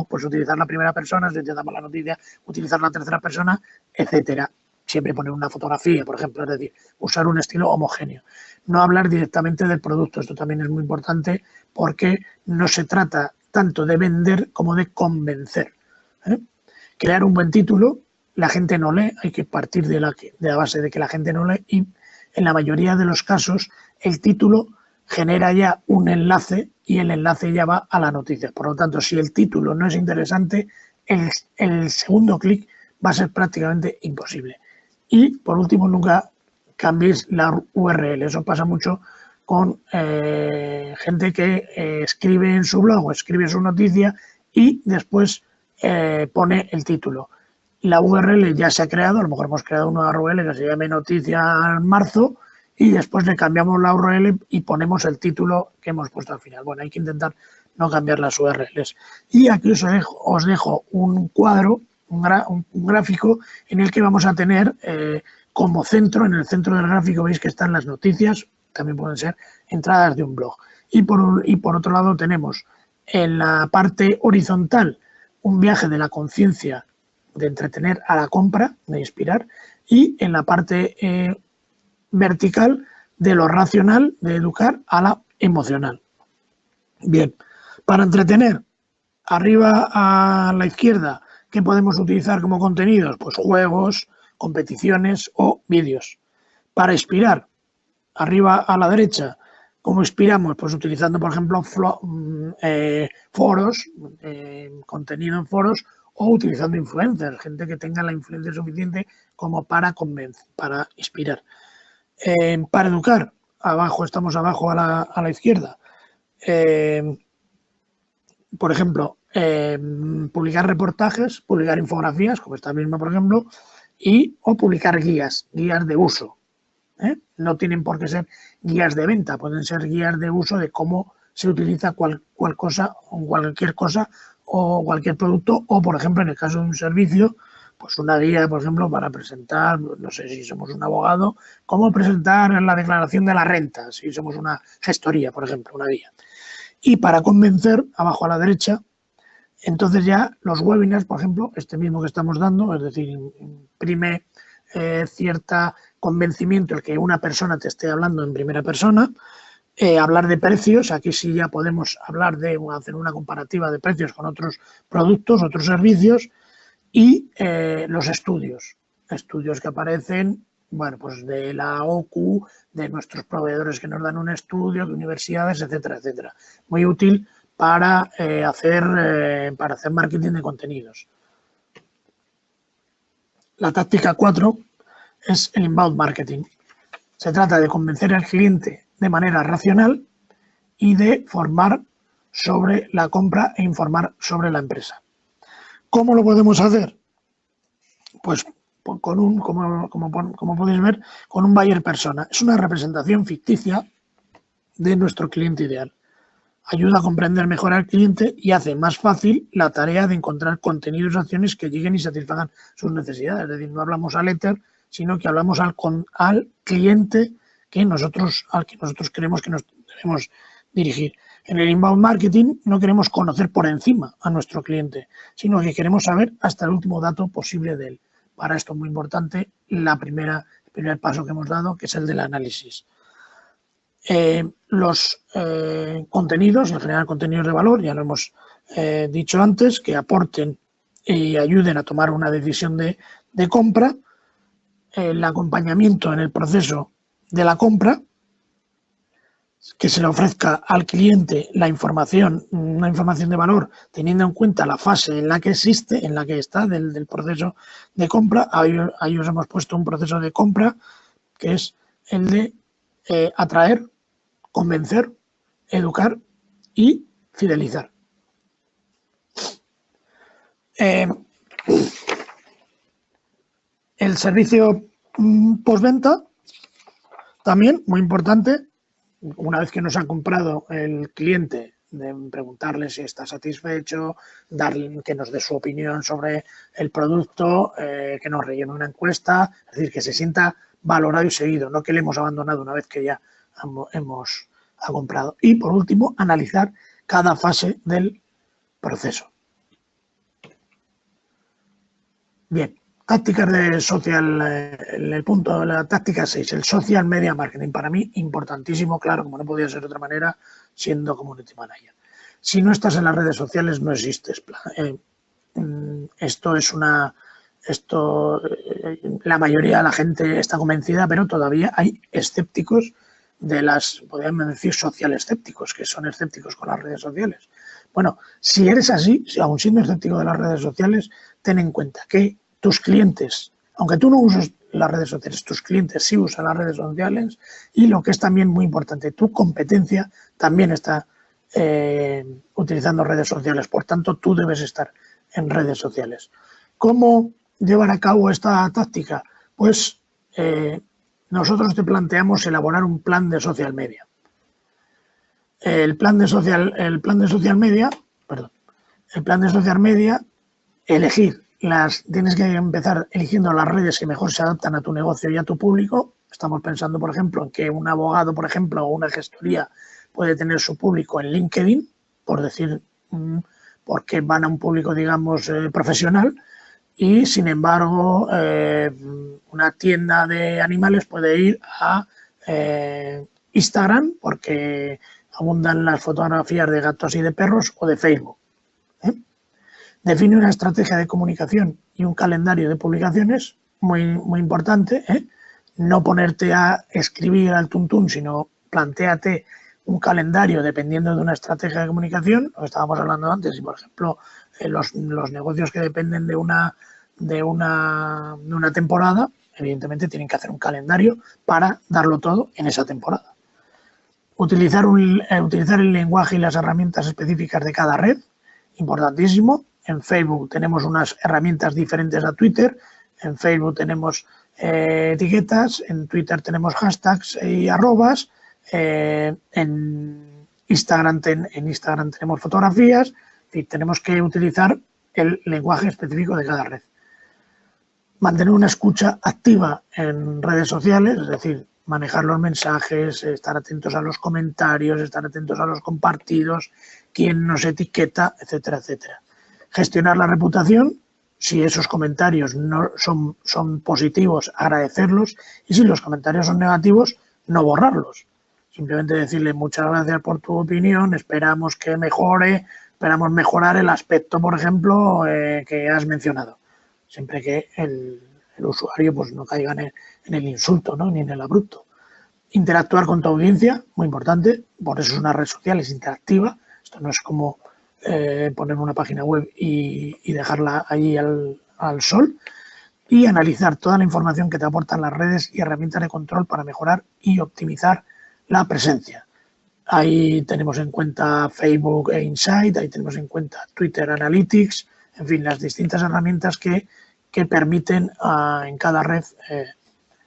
[SPEAKER 1] pues utilizar la primera persona, si utilizamos la noticia, utilizar la tercera persona, etcétera. Siempre poner una fotografía, por ejemplo, es decir, usar un estilo homogéneo. No hablar directamente del producto, esto también es muy importante porque no se trata tanto de vender como de convencer. Crear un buen título, la gente no lee, hay que partir de la base de que la gente no lee y en la mayoría de los casos el título genera ya un enlace y el enlace ya va a la noticia. Por lo tanto, si el título no es interesante, el segundo clic va a ser prácticamente imposible. Y, por último, nunca cambiéis la URL. Eso pasa mucho con gente que escribe en su blog o escribe su noticia y después pone el título. La URL ya se ha creado, a lo mejor hemos creado una URL que se llame Noticia en marzo y después le cambiamos la URL y ponemos el título que hemos puesto al final. Bueno, hay que intentar no cambiar las URLs. Y aquí os dejo un cuadro, un gráfico en el que vamos a tener como centro, en el centro del gráfico veis que están las noticias, también pueden ser entradas de un blog. Y por otro lado tenemos en la parte horizontal un viaje de la conciencia, de entretener a la compra, de inspirar, y en la parte vertical de lo racional, de educar, a la emocional. Bien, para entretener, arriba a la izquierda, ¿qué podemos utilizar como contenidos? Pues juegos, competiciones o vídeos. Para inspirar, arriba a la derecha, ¿cómo inspiramos? Pues utilizando, por ejemplo, foros, contenido en foros, o utilizando influencers, gente que tenga la influencia suficiente como para convencer, para inspirar. Para educar, estamos abajo a la izquierda. Por ejemplo, publicar reportajes, publicar infografías, como esta misma, por ejemplo, o publicar guías de uso. No tienen por qué ser guías de venta, pueden ser guías de uso de cómo se utiliza cualquier cosa o cualquier producto, o por ejemplo en el caso de un servicio, pues una guía, por ejemplo, para presentar, no sé si somos un abogado, cómo presentar la declaración de la renta, si somos una gestoría, por ejemplo, una guía. Y para convencer, abajo a la derecha, entonces ya los webinars, por ejemplo, este mismo que estamos dando, es decir, imprime cierta convencimiento el que una persona te esté hablando en primera persona, hablar de precios, aquí sí ya podemos hablar de hacer una comparativa de precios con otros productos, otros servicios, y los estudios que aparecen, bueno, pues de la OCU, de nuestros proveedores que nos dan un estudio, de universidades, etcétera, etcétera. Muy útil para hacer marketing de contenidos. La táctica 4 es el inbound marketing. Se trata de convencer al cliente de manera racional y de formar sobre la compra e informar sobre la empresa. ¿Cómo lo podemos hacer? Pues como podéis ver, con un buyer persona. Es una representación ficticia de nuestro cliente ideal. Ayuda a comprender mejor al cliente y hace más fácil la tarea de encontrar contenidos y acciones que lleguen y satisfagan sus necesidades. Es decir, no hablamos al éter, sino que hablamos al cliente al que nosotros creemos que nos debemos dirigir. En el inbound marketing no queremos conocer por encima a nuestro cliente, sino que queremos saber hasta el último dato posible de él. Para esto es muy importante el primer paso que hemos dado, que es el del análisis. Los contenidos, en general contenidos de valor, ya lo hemos dicho antes, que aporten y ayuden a tomar una decisión de compra, el acompañamiento en el proceso de la compra, que se le ofrezca al cliente una información de valor teniendo en cuenta la fase en la que existe, en la que está del proceso de compra. Ahí os hemos puesto un proceso de compra que es el de atraer, convencer, educar y fidelizar. El servicio postventa, también muy importante. Una vez que nos ha comprado el cliente, de preguntarle si está satisfecho, que nos dé su opinión sobre el producto, que nos rellene una encuesta, es decir, que se sienta valorado y seguido, no que le hemos abandonado una vez que ya ha comprado. Y por último, analizar cada fase del proceso. Bien, tácticas de social, el punto, la táctica 6, el social media marketing. Para mí, importantísimo, claro, como no podía ser de otra manera, siendo community manager. Si no estás en las redes sociales, no existes. La mayoría de la gente está convencida, pero todavía hay escépticos podríamos decir, social escépticos, que son escépticos con las redes sociales. Bueno, si eres así, si aún siendo escéptico de las redes sociales, ten en cuenta que tus clientes, aunque tú no uses las redes sociales, tus clientes sí usan las redes sociales, y lo que es también muy importante, tu competencia también está utilizando redes sociales, por tanto tú debes estar en redes sociales. ¿Cómo llevar a cabo esta táctica? Pues nosotros te planteamos elaborar un plan de social media. El plan de social media, elegir tienes que empezar eligiendo las redes que mejor se adaptan a tu negocio y a tu público. Estamos pensando, por ejemplo, en que un abogado, por ejemplo, o una gestoría puede tener su público en LinkedIn, por decir, porque van a un público, digamos, profesional, y sin embargo una tienda de animales puede ir a Instagram porque abundan las fotografías de gatos y de perros, o de Facebook. Define una estrategia de comunicación y un calendario de publicaciones, muy, muy importante. No ponerte a escribir al tuntún, sino plantéate un calendario dependiendo de una estrategia de comunicación. Lo estábamos hablando antes, y por ejemplo los negocios que dependen de una temporada, evidentemente tienen que hacer un calendario para darlo todo en esa temporada. Utilizar el lenguaje y las herramientas específicas de cada red, importantísimo. En Facebook tenemos unas herramientas diferentes a Twitter. En Facebook tenemos etiquetas, en Twitter tenemos hashtags y arrobas, en Instagram tenemos fotografías, y tenemos que utilizar el lenguaje específico de cada red. Mantener una escucha activa en redes sociales, es decir, manejar los mensajes, estar atentos a los comentarios, estar atentos a los compartidos, quién nos etiqueta, etcétera, etcétera. Gestionar la reputación, si esos comentarios no son positivos, agradecerlos, y si los comentarios son negativos, no borrarlos. Simplemente decirle muchas gracias por tu opinión, esperamos que mejore, esperamos mejorar el aspecto, por ejemplo, que has mencionado. Siempre que el usuario pues no caiga en el insulto, ¿no? Ni en el abrupto. Interactuar con tu audiencia, muy importante, por eso es una red social, es interactiva. Esto no es como poner una página web y dejarla allí al sol. Y analizar toda la información que te aportan las redes y herramientas de control para mejorar y optimizar la presencia. Ahí tenemos en cuenta Facebook e Insight, ahí tenemos en cuenta Twitter Analytics, en fin, las distintas herramientas que permiten en cada red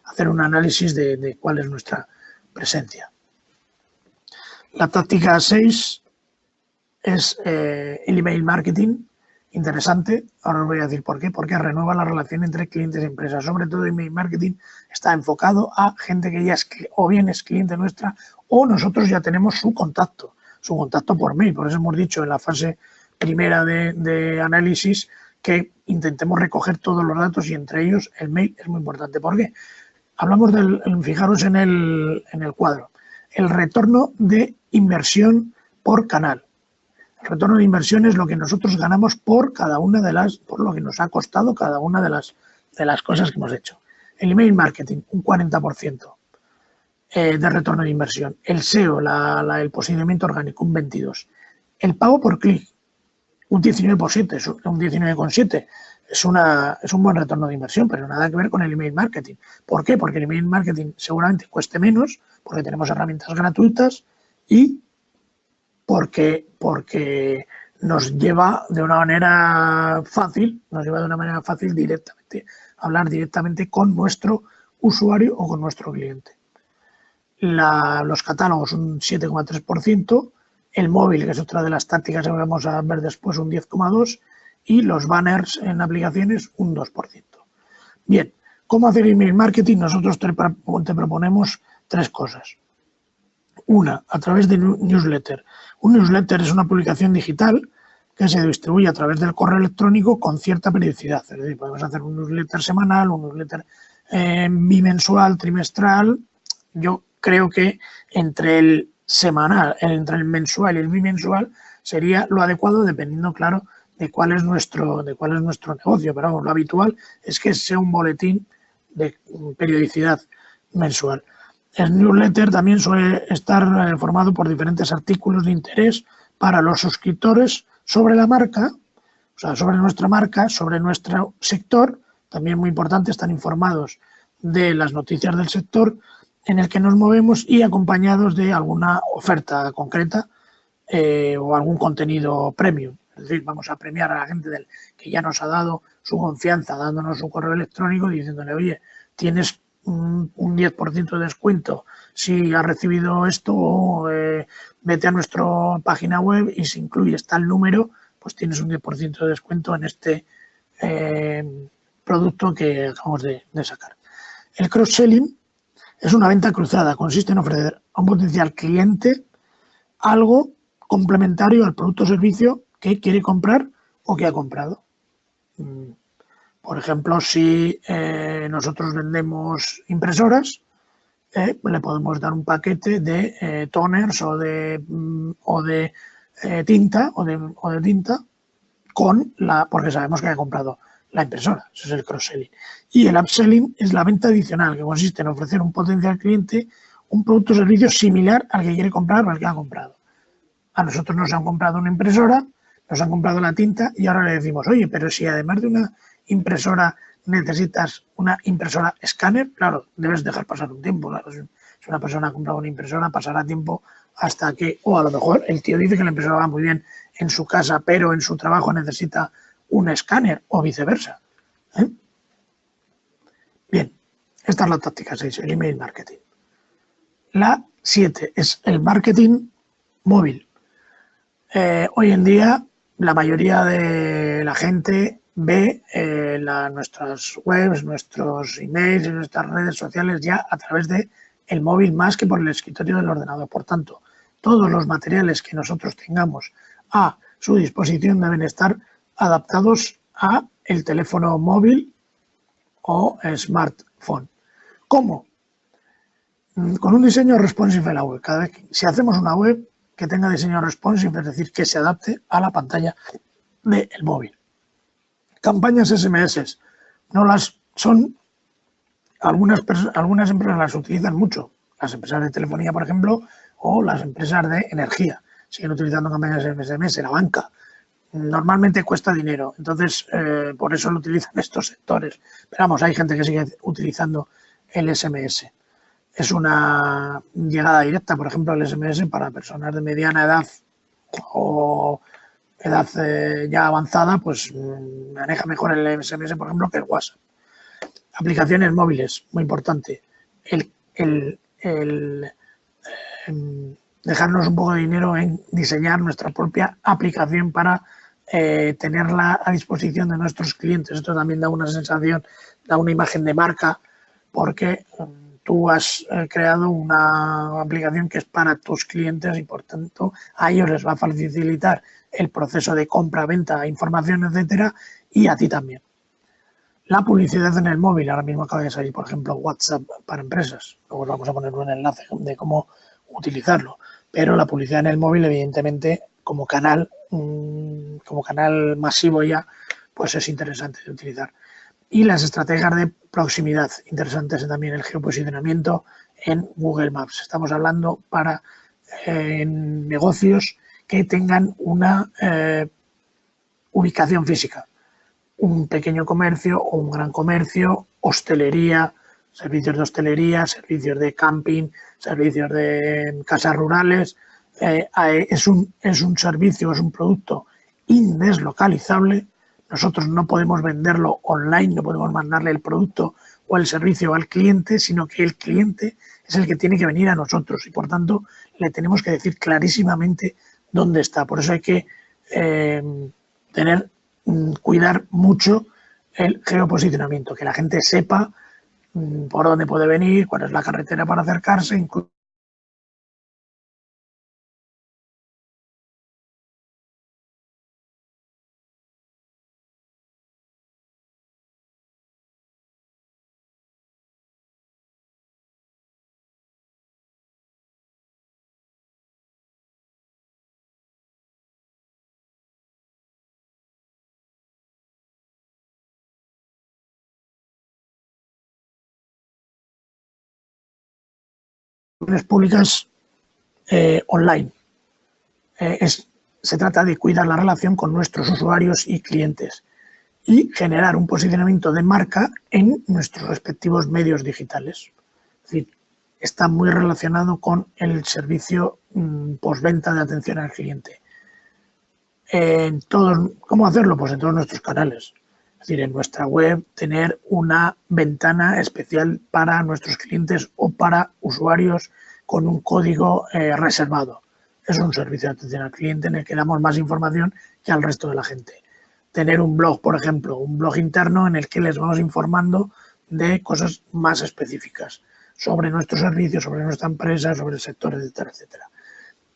[SPEAKER 1] hacer un análisis de cuál es nuestra presencia. La táctica 6 es el email marketing, interesante. Ahora os voy a decir por qué. Porque renueva la relación entre clientes y empresas. Sobre todo, email marketing está enfocado a gente que ya o bien es cliente nuestra, o nosotros ya tenemos su contacto por mail. Por eso hemos dicho en la fase primera de análisis que intentemos recoger todos los datos, y entre ellos el mail es muy importante. ¿Por qué? Hablamos fijaros en el cuadro, el retorno de inversión por canal. El retorno de inversión es lo que nosotros ganamos por lo que nos ha costado cada una de las cosas que hemos hecho. El email marketing, un 40% de retorno de inversión. El SEO, el posicionamiento orgánico, un 22%. El pago por clic, un 19,7%. Es un buen retorno de inversión, pero nada que ver con el email marketing. ¿Por qué? Porque el email marketing seguramente cueste menos, porque tenemos herramientas gratuitas, y porque nos lleva de una manera fácil, hablar directamente con nuestro usuario o con nuestro cliente. Los catálogos, un 7,3%, el móvil, que es otra de las tácticas que vamos a ver después, un 10,2%, y los banners en aplicaciones, un 2%. Bien, ¿cómo hacer email marketing? Nosotros te proponemos 3 cosas. Una, a través de newsletter. Un newsletter es una publicación digital que se distribuye a través del correo electrónico con cierta periodicidad. Es decir, podemos hacer un newsletter semanal, un newsletter bimensual, trimestral. Yo creo que entre el semanal, entre el mensual y el bimensual sería lo adecuado, dependiendo, claro, de cuál es nuestro negocio. Pero vamos, lo habitual es que sea un boletín de periodicidad mensual. El newsletter también suele estar formado por diferentes artículos de interés para los suscriptores sobre la marca, o sea, sobre nuestra marca, sobre nuestro sector. También muy importante, están informados de las noticias del sector en el que nos movemos y acompañados de alguna oferta concreta o algún contenido premium. Es decir, vamos a premiar a la gente que ya nos ha dado su confianza, dándonos su correo electrónico, diciéndole, oye, tienes un 10% de descuento si has recibido esto, o vete a nuestra página web y si incluyes tal número, pues tienes un 10% de descuento en este producto que acabamos de sacar. El cross-selling es una venta cruzada, consiste en ofrecer a un potencial cliente algo complementario al producto o servicio que quiere comprar o que ha comprado. Por ejemplo, si nosotros vendemos impresoras, le podemos dar un paquete de toners o de tinta porque sabemos que ha comprado la impresora. Eso es el cross-selling. Y el upselling es la venta adicional, que consiste en ofrecer a un potencial cliente un producto o servicio similar al que quiere comprar o al que ha comprado. A nosotros nos han comprado una impresora, nos han comprado la tinta y ahora le decimos, oye, pero si además de una impresora necesitas una impresora escáner, claro, debes dejar pasar un tiempo. Claro. Si una persona ha comprado una impresora, pasará tiempo hasta que, o a lo mejor el tío dice que la impresora va muy bien en su casa, pero en su trabajo necesita un escáner o viceversa. Bien, esta es la táctica 6, el email marketing. La 7 es el marketing móvil. Hoy en día la mayoría de la gente ve nuestras webs, nuestros emails y nuestras redes sociales ya a través de el móvil más que por el escritorio del ordenador. Por tanto, todos los materiales que nosotros tengamos a su disposición deben estar adaptados a el teléfono móvil o smartphone. ¿Cómo? Con un diseño responsive en la web. Cada vez si hacemos una web que tenga diseño responsive, es decir, que se adapte a la pantalla del móvil. Campañas SMS. Algunas empresas las utilizan mucho. Las empresas de telefonía, por ejemplo, o las empresas de energía. Siguen utilizando campañas SMS, la banca. Normalmente cuesta dinero, entonces por eso lo utilizan estos sectores. Pero vamos, hay gente que sigue utilizando el SMS. Es una llegada directa, por ejemplo, el SMS para personas de mediana edad o edad ya avanzada, pues maneja mejor el SMS, por ejemplo, que el WhatsApp. Aplicaciones móviles, muy importante. Dejarnos un poco de dinero en diseñar nuestra propia aplicación para tenerla a disposición de nuestros clientes. Esto también da una sensación, da una imagen de marca, porque tú has creado una aplicación que es para tus clientes y, por tanto, a ellos les va a facilitar el proceso de compra, venta, información, etcétera, y a ti también. La publicidad en el móvil, ahora mismo acaba de salir, por ejemplo, WhatsApp para empresas. Luego vamos a poner un enlace de cómo utilizarlo. Pero la publicidad en el móvil, evidentemente, como canal masivo ya, pues es interesante de utilizar. Y las estrategias de proximidad, interesantes también el geoposicionamiento en Google Maps. Estamos hablando para negocios que tengan una ubicación física. Un pequeño comercio o un gran comercio, hostelería, servicios de hostelería, servicios de camping, servicios de casas rurales. Es un servicio, es un producto indeslocalizable. Nosotros no podemos venderlo online, no podemos mandarle el producto o el servicio al cliente, sino que el cliente es el que tiene que venir a nosotros y, por tanto, le tenemos que decir clarísimamente dónde está. Por eso hay que cuidar mucho el geoposicionamiento, que la gente sepa por dónde puede venir, cuál es la carretera para acercarse, incluso públicas online. Se trata de cuidar la relación con nuestros usuarios y clientes y generar un posicionamiento de marca en nuestros respectivos medios digitales. Es decir, está muy relacionado con el servicio postventa de atención al cliente. ¿Cómo hacerlo? Pues en todos nuestros canales. Es decir, en nuestra web tener una ventana especial para nuestros clientes o para usuarios con un código reservado. Es un servicio de atención al cliente en el que damos más información que al resto de la gente. Tener un blog, por ejemplo, un blog interno en el que les vamos informando de cosas más específicas sobre nuestro servicio, sobre nuestra empresa, sobre el sector, etcétera, etcétera.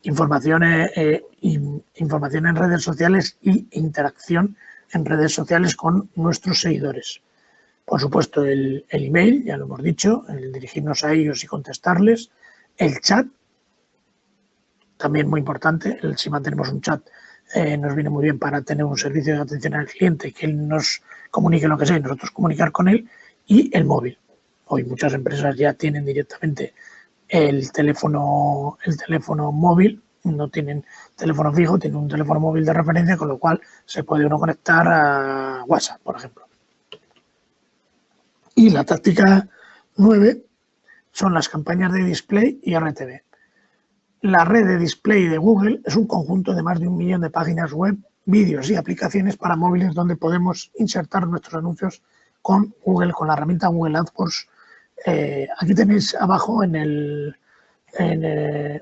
[SPEAKER 1] Información en redes sociales y interacción en redes sociales con nuestros seguidores. Por supuesto, el email, ya lo hemos dicho, el dirigirnos a ellos y contestarles. El chat, también muy importante. Si mantenemos un chat, nos viene muy bien para tener un servicio de atención al cliente, que él nos comunique lo que sea y nosotros comunicar con él. Y el móvil. Hoy muchas empresas ya tienen directamente el teléfono móvil, no tienen teléfono fijo, tienen un teléfono móvil de referencia, con lo cual se puede uno conectar a WhatsApp, por ejemplo. Y la táctica 9 son las campañas de display y RTV. La red de display de Google es un conjunto de más de 1 millón de páginas web, vídeos y aplicaciones para móviles donde podemos insertar nuestros anuncios con Google, con la herramienta Google AdWords. Aquí tenéis abajo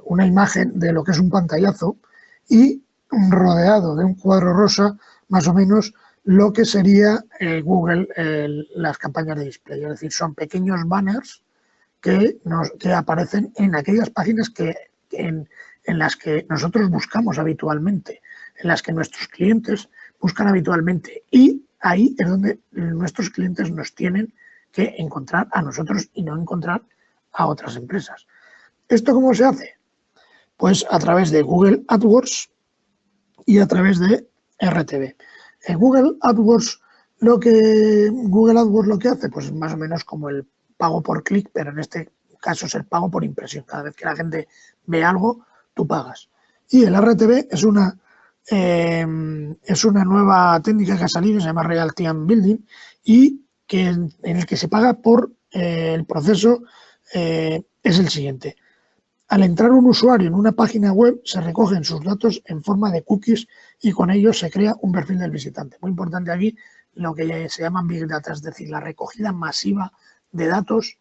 [SPEAKER 1] una imagen de lo que es un pantallazo y rodeado de un cuadro rosa, más o menos lo que sería Google, las campañas de display. Es decir, son pequeños banners que aparecen en aquellas páginas en las que nosotros buscamos habitualmente, en las que nuestros clientes buscan habitualmente, y ahí es donde nuestros clientes nos tienen que encontrar a nosotros y no encontrar a otras empresas. ¿Esto cómo se hace? Pues a través de Google AdWords y a través de RTV. En Google AdWords lo que hace, pues más o menos como el pago por clic, pero en este caso es el pago por impresión. Cada vez que la gente ve algo, tú pagas. Y el RTV es una nueva técnica que ha salido, se llama Real Time Building, y en el que se paga por el proceso es el siguiente. Al entrar un usuario en una página web, se recogen sus datos en forma de cookies y con ellos se crea un perfil del visitante. Muy importante aquí lo que se llama Big Data, es decir, la recogida masiva de datos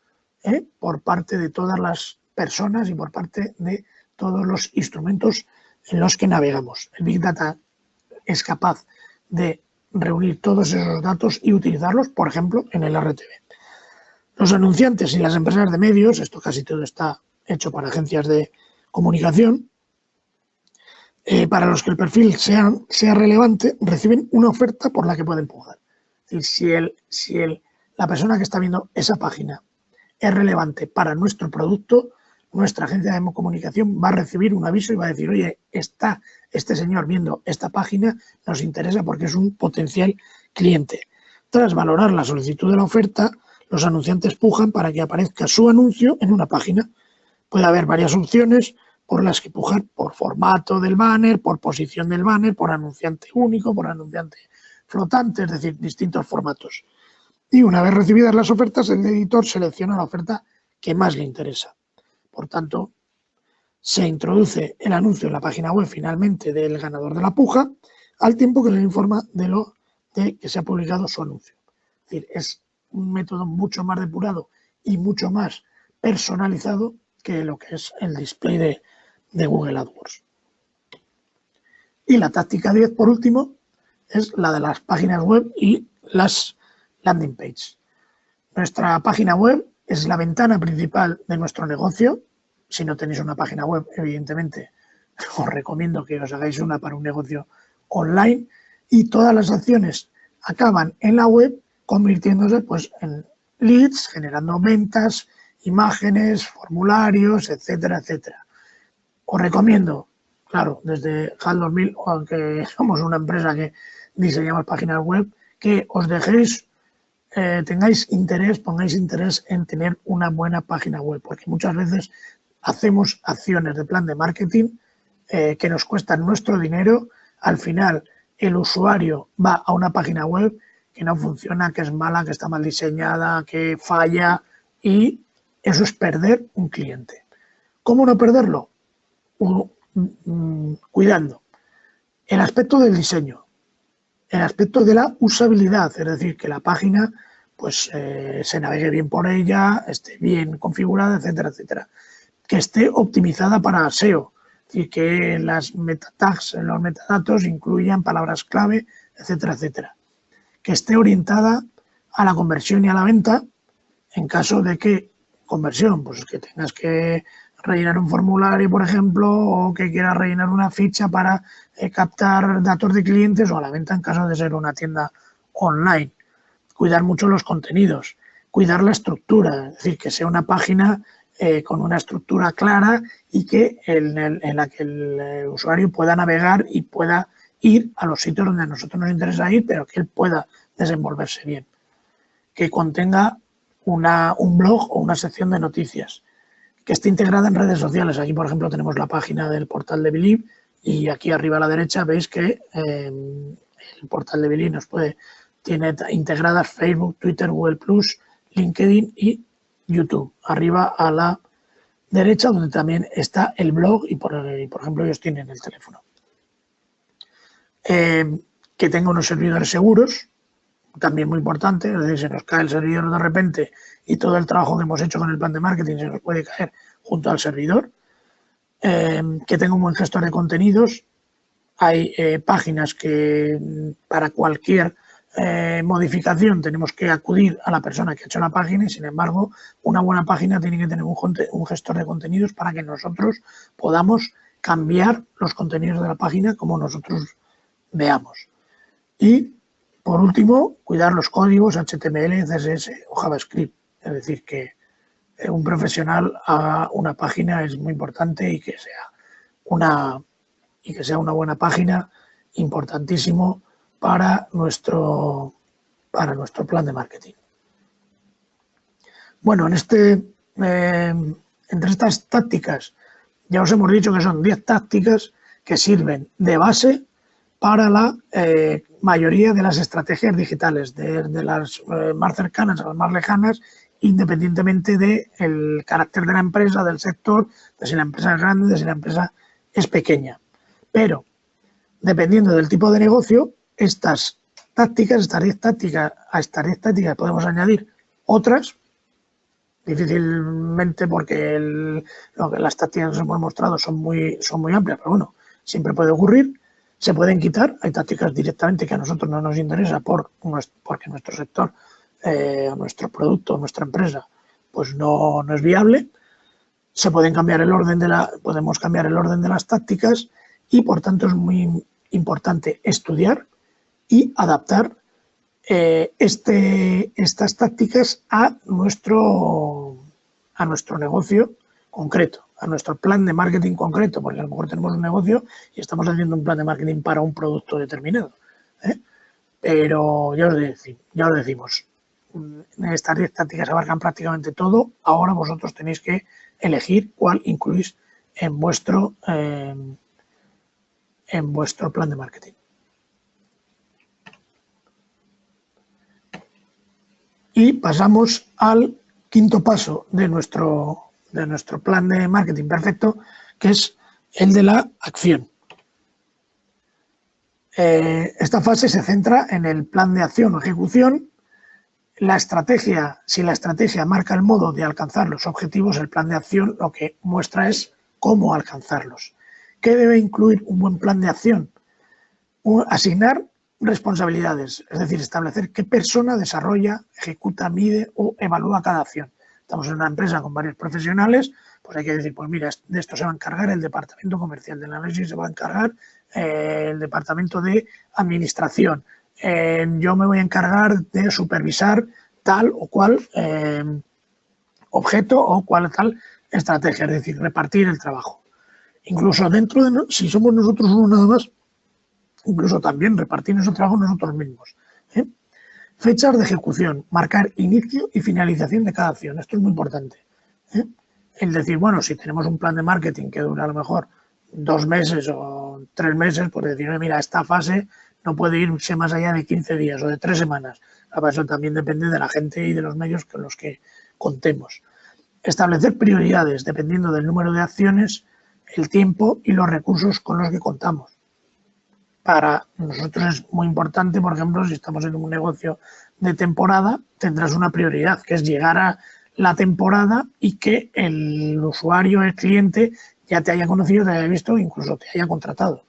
[SPEAKER 1] por parte de todas las personas y por parte de todos los instrumentos en los que navegamos. El Big Data es capaz de reunir todos esos datos y utilizarlos, por ejemplo, en el RTV. Los anunciantes y las empresas de medios, esto casi todo está hecho para agencias de comunicación, para los que el perfil sea relevante, reciben una oferta por la que pueden pujar. Es decir, si la persona que está viendo esa página es relevante para nuestro producto, nuestra agencia de comunicación va a recibir un aviso y va a decir, oye, está este señor viendo esta página, nos interesa porque es un potencial cliente. Tras valorar la solicitud de la oferta, los anunciantes pujan para que aparezca su anuncio en una página. Puede haber varias opciones por las que pujar: por formato del banner, por posición del banner, por anunciante único, por anunciante flotante, es decir, distintos formatos. Y una vez recibidas las ofertas, el editor selecciona la oferta que más le interesa. Por tanto, se introduce el anuncio en la página web finalmente del ganador de la puja, al tiempo que le informa de que se ha publicado su anuncio. Es decir, es un método mucho más depurado y mucho más personalizado que lo que es el display de Google AdWords. Y la táctica 10, por último, es la de las páginas web y las landing pages. Nuestra página web es la ventana principal de nuestro negocio. Si no tenéis una página web, evidentemente, os recomiendo que os hagáis una para un negocio online, y todas las acciones acaban en la web convirtiéndose pues en leads, generando ventas, imágenes, formularios, etcétera, etcétera. Os recomiendo, claro, desde HAL 2000, aunque somos una empresa que diseñamos páginas web, que os dejéis, pongáis interés en tener una buena página web, porque muchas veces hacemos acciones de plan de marketing que nos cuestan nuestro dinero. Al final, el usuario va a una página web que no funciona, que es mala, que está mal diseñada, que falla, y eso es perder un cliente. ¿Cómo no perderlo? Cuidando el aspecto del diseño, el aspecto de la usabilidad, es decir, que la página pues se navegue bien por ella, esté bien configurada, etcétera, etcétera. Que esté optimizada para SEO, es decir, que las metatags, los metadatos incluyan palabras clave, etcétera, etcétera. Que esté orientada a la conversión y a la venta, en caso de que conversión, pues que tengas que rellenar un formulario, por ejemplo, o que quieras rellenar una ficha para captar datos de clientes, o a la venta en caso de ser una tienda online. Cuidar mucho los contenidos, cuidar la estructura, es decir, que sea una página con una estructura clara y que en la que el usuario pueda navegar y pueda ir a los sitios donde a nosotros nos interesa ir, pero que él pueda desenvolverse bien. Que contenga un blog o una sección de noticias, que esté integrada en redes sociales. Aquí, por ejemplo, tenemos la página del portal de Believe y aquí arriba a la derecha veis que el portal de Believe tiene integradas Facebook, Twitter, Google+, LinkedIn y YouTube. Arriba a la derecha, donde también está el blog y, por ejemplo, ellos tienen el teléfono. Que tenga unos servidores seguros, también muy importante, es decir, se nos cae el servidor de repente y todo el trabajo que hemos hecho con el plan de marketing se nos puede caer junto al servidor. Que tenga un buen gestor de contenidos. Hay páginas que para cualquier modificación tenemos que acudir a la persona que ha hecho la página y, sin embargo, una buena página tiene que tener un gestor de contenidos para que nosotros podamos cambiar los contenidos de la página como nosotros veamos. Y, por último, cuidar los códigos HTML, CSS o JavaScript. Es decir, que un profesional haga una página es muy importante y que sea una buena página, importantísimo para nuestro plan de marketing. Bueno, entre estas tácticas, ya os hemos dicho que son 10 tácticas que sirven de base para la mayoría de las estrategias digitales, desde las más cercanas a las más lejanas, independientemente del carácter de la empresa, del sector, de si la empresa es grande, de si la empresa es pequeña. Pero, dependiendo del tipo de negocio, estas 10 tácticas, a estas 10 tácticas podemos añadir otras, difícilmente porque las tácticas que os hemos mostrado son muy amplias, pero bueno, siempre puede ocurrir. Se pueden quitar, hay tácticas directamente que a nosotros no nos interesa porque nuestro sector, nuestro producto, nuestra empresa, pues no es viable. Podemos cambiar el orden de las tácticas y, por tanto, es muy importante estudiar y adaptar estas tácticas a nuestro negocio concreto, a nuestro plan de marketing concreto, porque a lo mejor tenemos un negocio y estamos haciendo un plan de marketing para un producto determinado. Pero ya os decimos, estas 10 tácticas abarcan prácticamente todo. Ahora vosotros tenéis que elegir cuál incluís en vuestro plan de marketing. Y pasamos al quinto paso de nuestro plan de marketing perfecto, que es el de la acción. Esta fase se centra en el plan de acción o ejecución. Si la estrategia marca el modo de alcanzar los objetivos, el plan de acción lo que muestra es cómo alcanzarlos. ¿Qué debe incluir un buen plan de acción? Asignar responsabilidades, es decir, establecer qué persona desarrolla, ejecuta, mide o evalúa cada acción. Estamos en una empresa con varios profesionales, pues hay que decir, pues mira, de esto se va a encargar el departamento comercial, del análisis se va a encargar el departamento de administración. Yo me voy a encargar de supervisar tal o cual objeto o cual tal estrategia, es decir, repartir el trabajo. Incluso si somos nosotros uno nada más, incluso también repartir nuestro trabajo nosotros mismos. Fechas de ejecución, marcar inicio y finalización de cada acción. Esto es muy importante. el decir, bueno, si tenemos un plan de marketing que dura a lo mejor 2 meses o 3 meses, pues decir, mira, esta fase no puede irse más allá de 15 días o de 3 semanas. Eso también depende de la gente y de los medios con los que contemos. Establecer prioridades dependiendo del número de acciones, el tiempo y los recursos con los que contamos. Para nosotros es muy importante, por ejemplo, si estamos en un negocio de temporada, tendrás una prioridad, que es llegar a la temporada y que el usuario, el cliente, ya te haya conocido, te haya visto, incluso te haya contratado.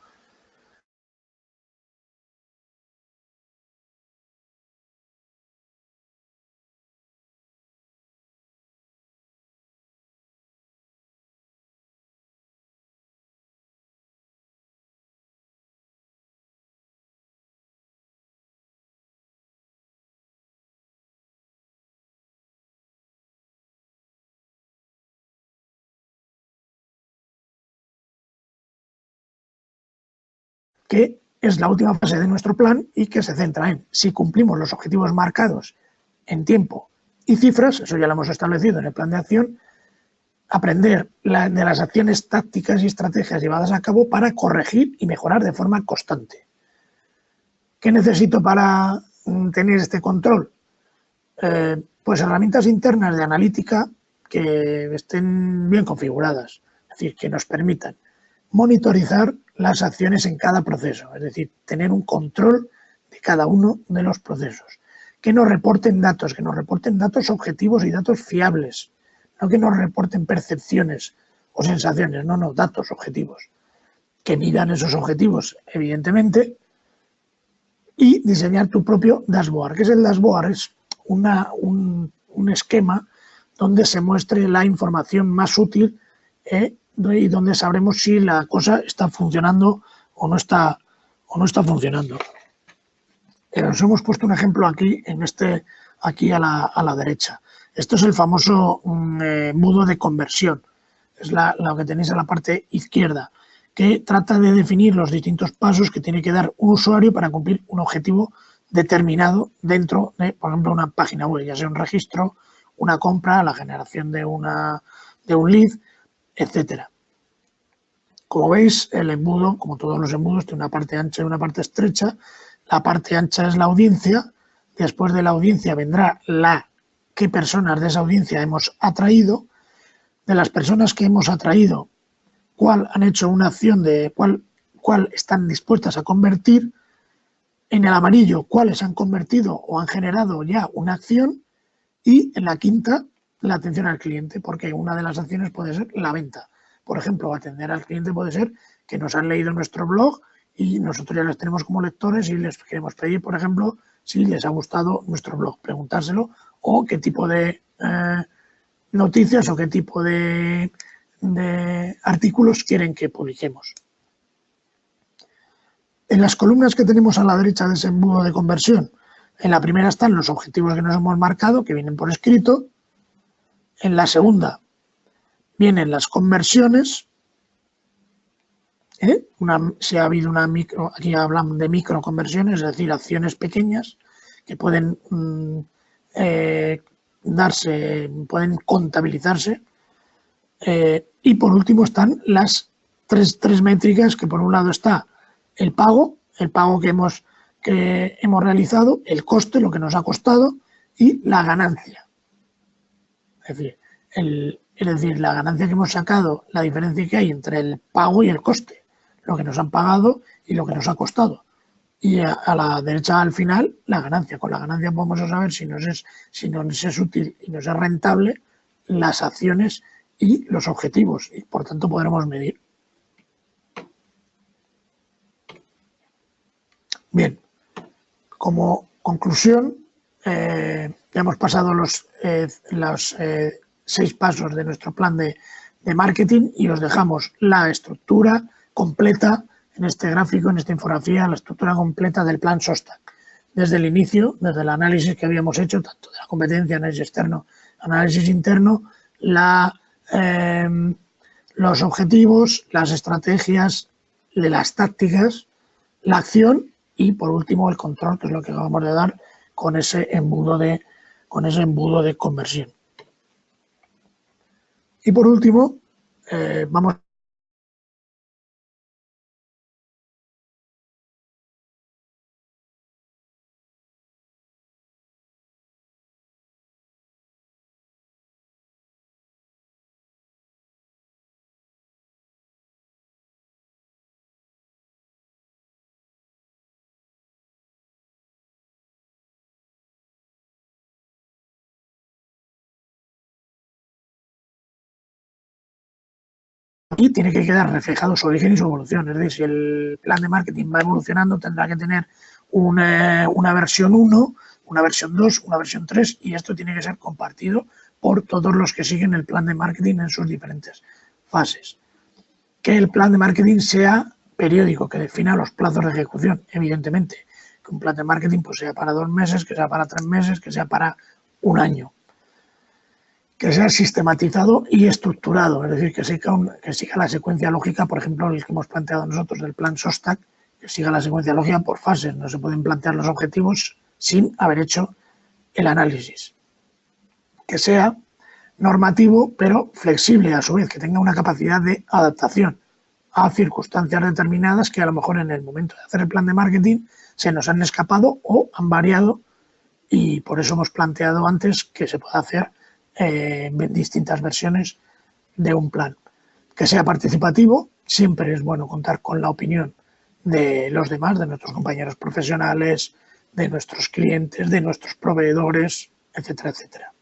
[SPEAKER 1] Que es la última fase de nuestro plan y que se centra en si cumplimos los objetivos marcados en tiempo y cifras, eso ya lo hemos establecido en el plan de acción, aprender de las acciones tácticas y estrategias llevadas a cabo para corregir y mejorar de forma constante. ¿Qué necesito para tener este control? Pues herramientas internas de analítica que estén bien configuradas, es decir, que nos permitan monitorizar las acciones en cada proceso, es decir, tener un control de cada uno de los procesos. Que nos reporten datos objetivos y datos fiables, no que nos reporten percepciones o sensaciones, no, datos objetivos. Que midan esos objetivos, evidentemente, y diseñar tu propio dashboard. ¿Qué es el dashboard? Es un esquema donde se muestre la información más útil y donde sabremos si la cosa está funcionando o no está funcionando. Os hemos puesto un ejemplo aquí, aquí a la derecha. Esto es el famoso embudo de conversión. Es lo que tenéis en la parte izquierda, que trata de definir los distintos pasos que tiene que dar un usuario para cumplir un objetivo determinado dentro de, por ejemplo, una página web, ya sea un registro, una compra, la generación de un lead, etcétera. Como veis, el embudo, como todos los embudos, tiene una parte ancha y una parte estrecha. La parte ancha es la audiencia. Después de la audiencia vendrá qué personas de esa audiencia hemos atraído. De las personas que hemos atraído, cuál han hecho una acción de cuál están dispuestas a convertir. En el amarillo, cuáles han convertido o han generado ya una acción. Y en la quinta, la atención al cliente, porque una de las acciones puede ser la venta. Por ejemplo, atender al cliente puede ser que nos han leído nuestro blog y nosotros ya les tenemos como lectores y les queremos pedir, por ejemplo, si les ha gustado nuestro blog, preguntárselo o qué tipo de noticias o qué tipo de artículos quieren que publiquemos. En las columnas que tenemos a la derecha de ese embudo de conversión, en la primera están los objetivos que nos hemos marcado, que vienen por escrito. En la segunda vienen las conversiones. Si ha habido aquí hablamos de microconversiones, es decir, acciones pequeñas que pueden pueden contabilizarse. Y por último están las tres métricas, que por un lado está el pago que hemos realizado, el coste, lo que nos ha costado, y la ganancia. Es decir, la ganancia que hemos sacado, la diferencia que hay entre el pago y el coste, lo que nos han pagado y lo que nos ha costado. Y a la derecha, al final, la ganancia. Con la ganancia podemos saber si nos es útil y nos es rentable las acciones y los objetivos, y por tanto podremos medir. Bien, como conclusión, ya hemos pasado los 6 pasos de nuestro plan de marketing y os dejamos la estructura completa en este gráfico, en esta infografía, la estructura completa del plan SOSTAC. Desde el inicio, desde el análisis que habíamos hecho, tanto de la competencia, análisis externo, análisis interno, los objetivos, las estrategias, las tácticas, la acción y, por último, el control, que es lo que acabamos de dar con ese embudo de conversión. Y por último, vamos y tiene que quedar reflejado su origen y su evolución. Es decir, si el plan de marketing va evolucionando, tendrá que tener una versión 1, una versión 2, una versión 3, y esto tiene que ser compartido por todos los que siguen el plan de marketing en sus diferentes fases. Que el plan de marketing sea periódico, que defina los plazos de ejecución, evidentemente. Que un plan de marketing pues, sea para 2 meses, que sea para 3 meses, que sea para un año. Que sea sistematizado y estructurado, es decir, que siga la secuencia lógica, por ejemplo, el que hemos planteado nosotros del plan SOSTAC, que siga la secuencia lógica por fases. No se pueden plantear los objetivos sin haber hecho el análisis. Que sea normativo, pero flexible a su vez, que tenga una capacidad de adaptación a circunstancias determinadas que a lo mejor en el momento de hacer el plan de marketing se nos han escapado o han variado, y por eso hemos planteado antes que se pueda hacer distintas versiones de un plan. Que sea participativo, siempre es bueno contar con la opinión de los demás, de nuestros compañeros profesionales, de nuestros clientes, de nuestros proveedores, etcétera, etcétera.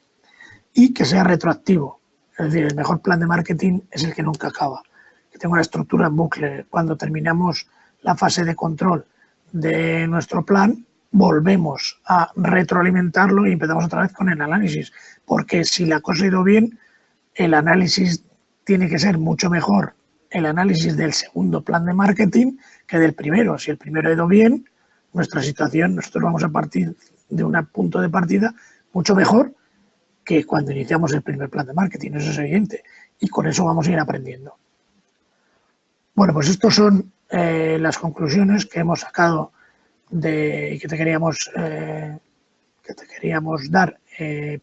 [SPEAKER 1] Y que sea retroactivo, es decir, el mejor plan de marketing es el que nunca acaba, que tenga una estructura en bucle. Cuando terminamos la fase de control de nuestro plan, volvemos a retroalimentarlo y empezamos otra vez con el análisis, porque si la cosa ha ido bien, el análisis tiene que ser mucho mejor, el análisis del segundo plan de marketing que del primero. Si el primero ha ido bien, nuestra situación, nosotros vamos a partir de un punto de partida mucho mejor que cuando iniciamos el primer plan de marketing, eso es evidente, y con eso vamos a ir aprendiendo. Bueno, pues estos son las conclusiones que hemos sacado que te queríamos dar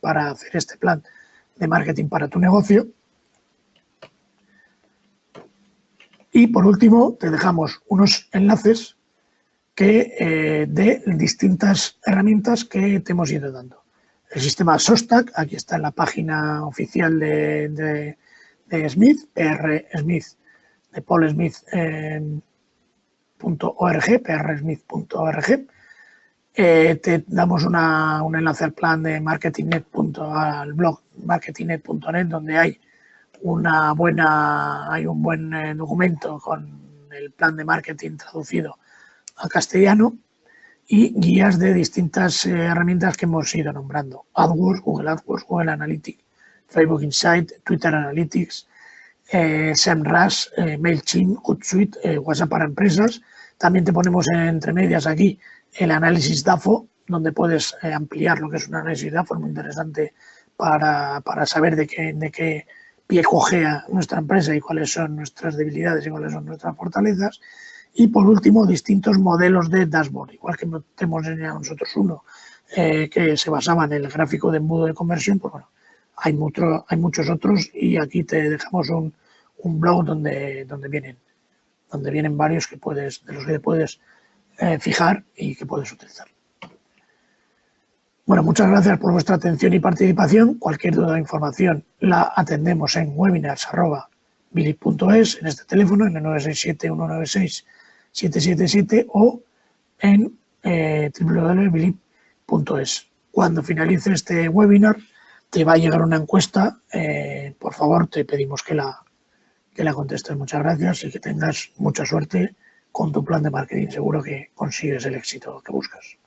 [SPEAKER 1] para hacer este plan de marketing para tu negocio. Y por último, te dejamos unos enlaces de distintas herramientas que te hemos ido dando. El sistema SOSTAC, aquí está en la página oficial de Smith, PRSmith, de Paul Smith, prsmith.org. Te damos un enlace al plan de MarketingNet, al blog marketingnet.net, donde hay un buen documento con el plan de marketing traducido al castellano y guías de distintas herramientas que hemos ido nombrando: AdWords, Google Analytics, Facebook Insight, Twitter Analytics, SEMrush, MailChimp, Hootsuite, WhatsApp para empresas. También te ponemos entre medias aquí el análisis DAFO, donde puedes ampliar lo que es un análisis DAFO, es muy interesante para saber de qué pie cojea nuestra empresa y cuáles son nuestras debilidades y cuáles son nuestras fortalezas. Y por último, distintos modelos de dashboard, igual que te hemos enseñado nosotros uno que se basaba en el gráfico de embudo de conversión. Pues bueno, hay muchos otros, y aquí te dejamos un blog donde vienen varios de los que te puedes fijar y que puedes utilizar. Bueno, muchas gracias por vuestra atención y participación. Cualquier duda o información la atendemos en webinars@bilip.es, en este teléfono, en el 967-196-777, o en www.bilip.es. Cuando finalice este webinar, te va a llegar una encuesta. Por favor, te pedimos que la contestes. Muchas gracias y que tengas mucha suerte con tu plan de marketing. Seguro que consigues el éxito que buscas.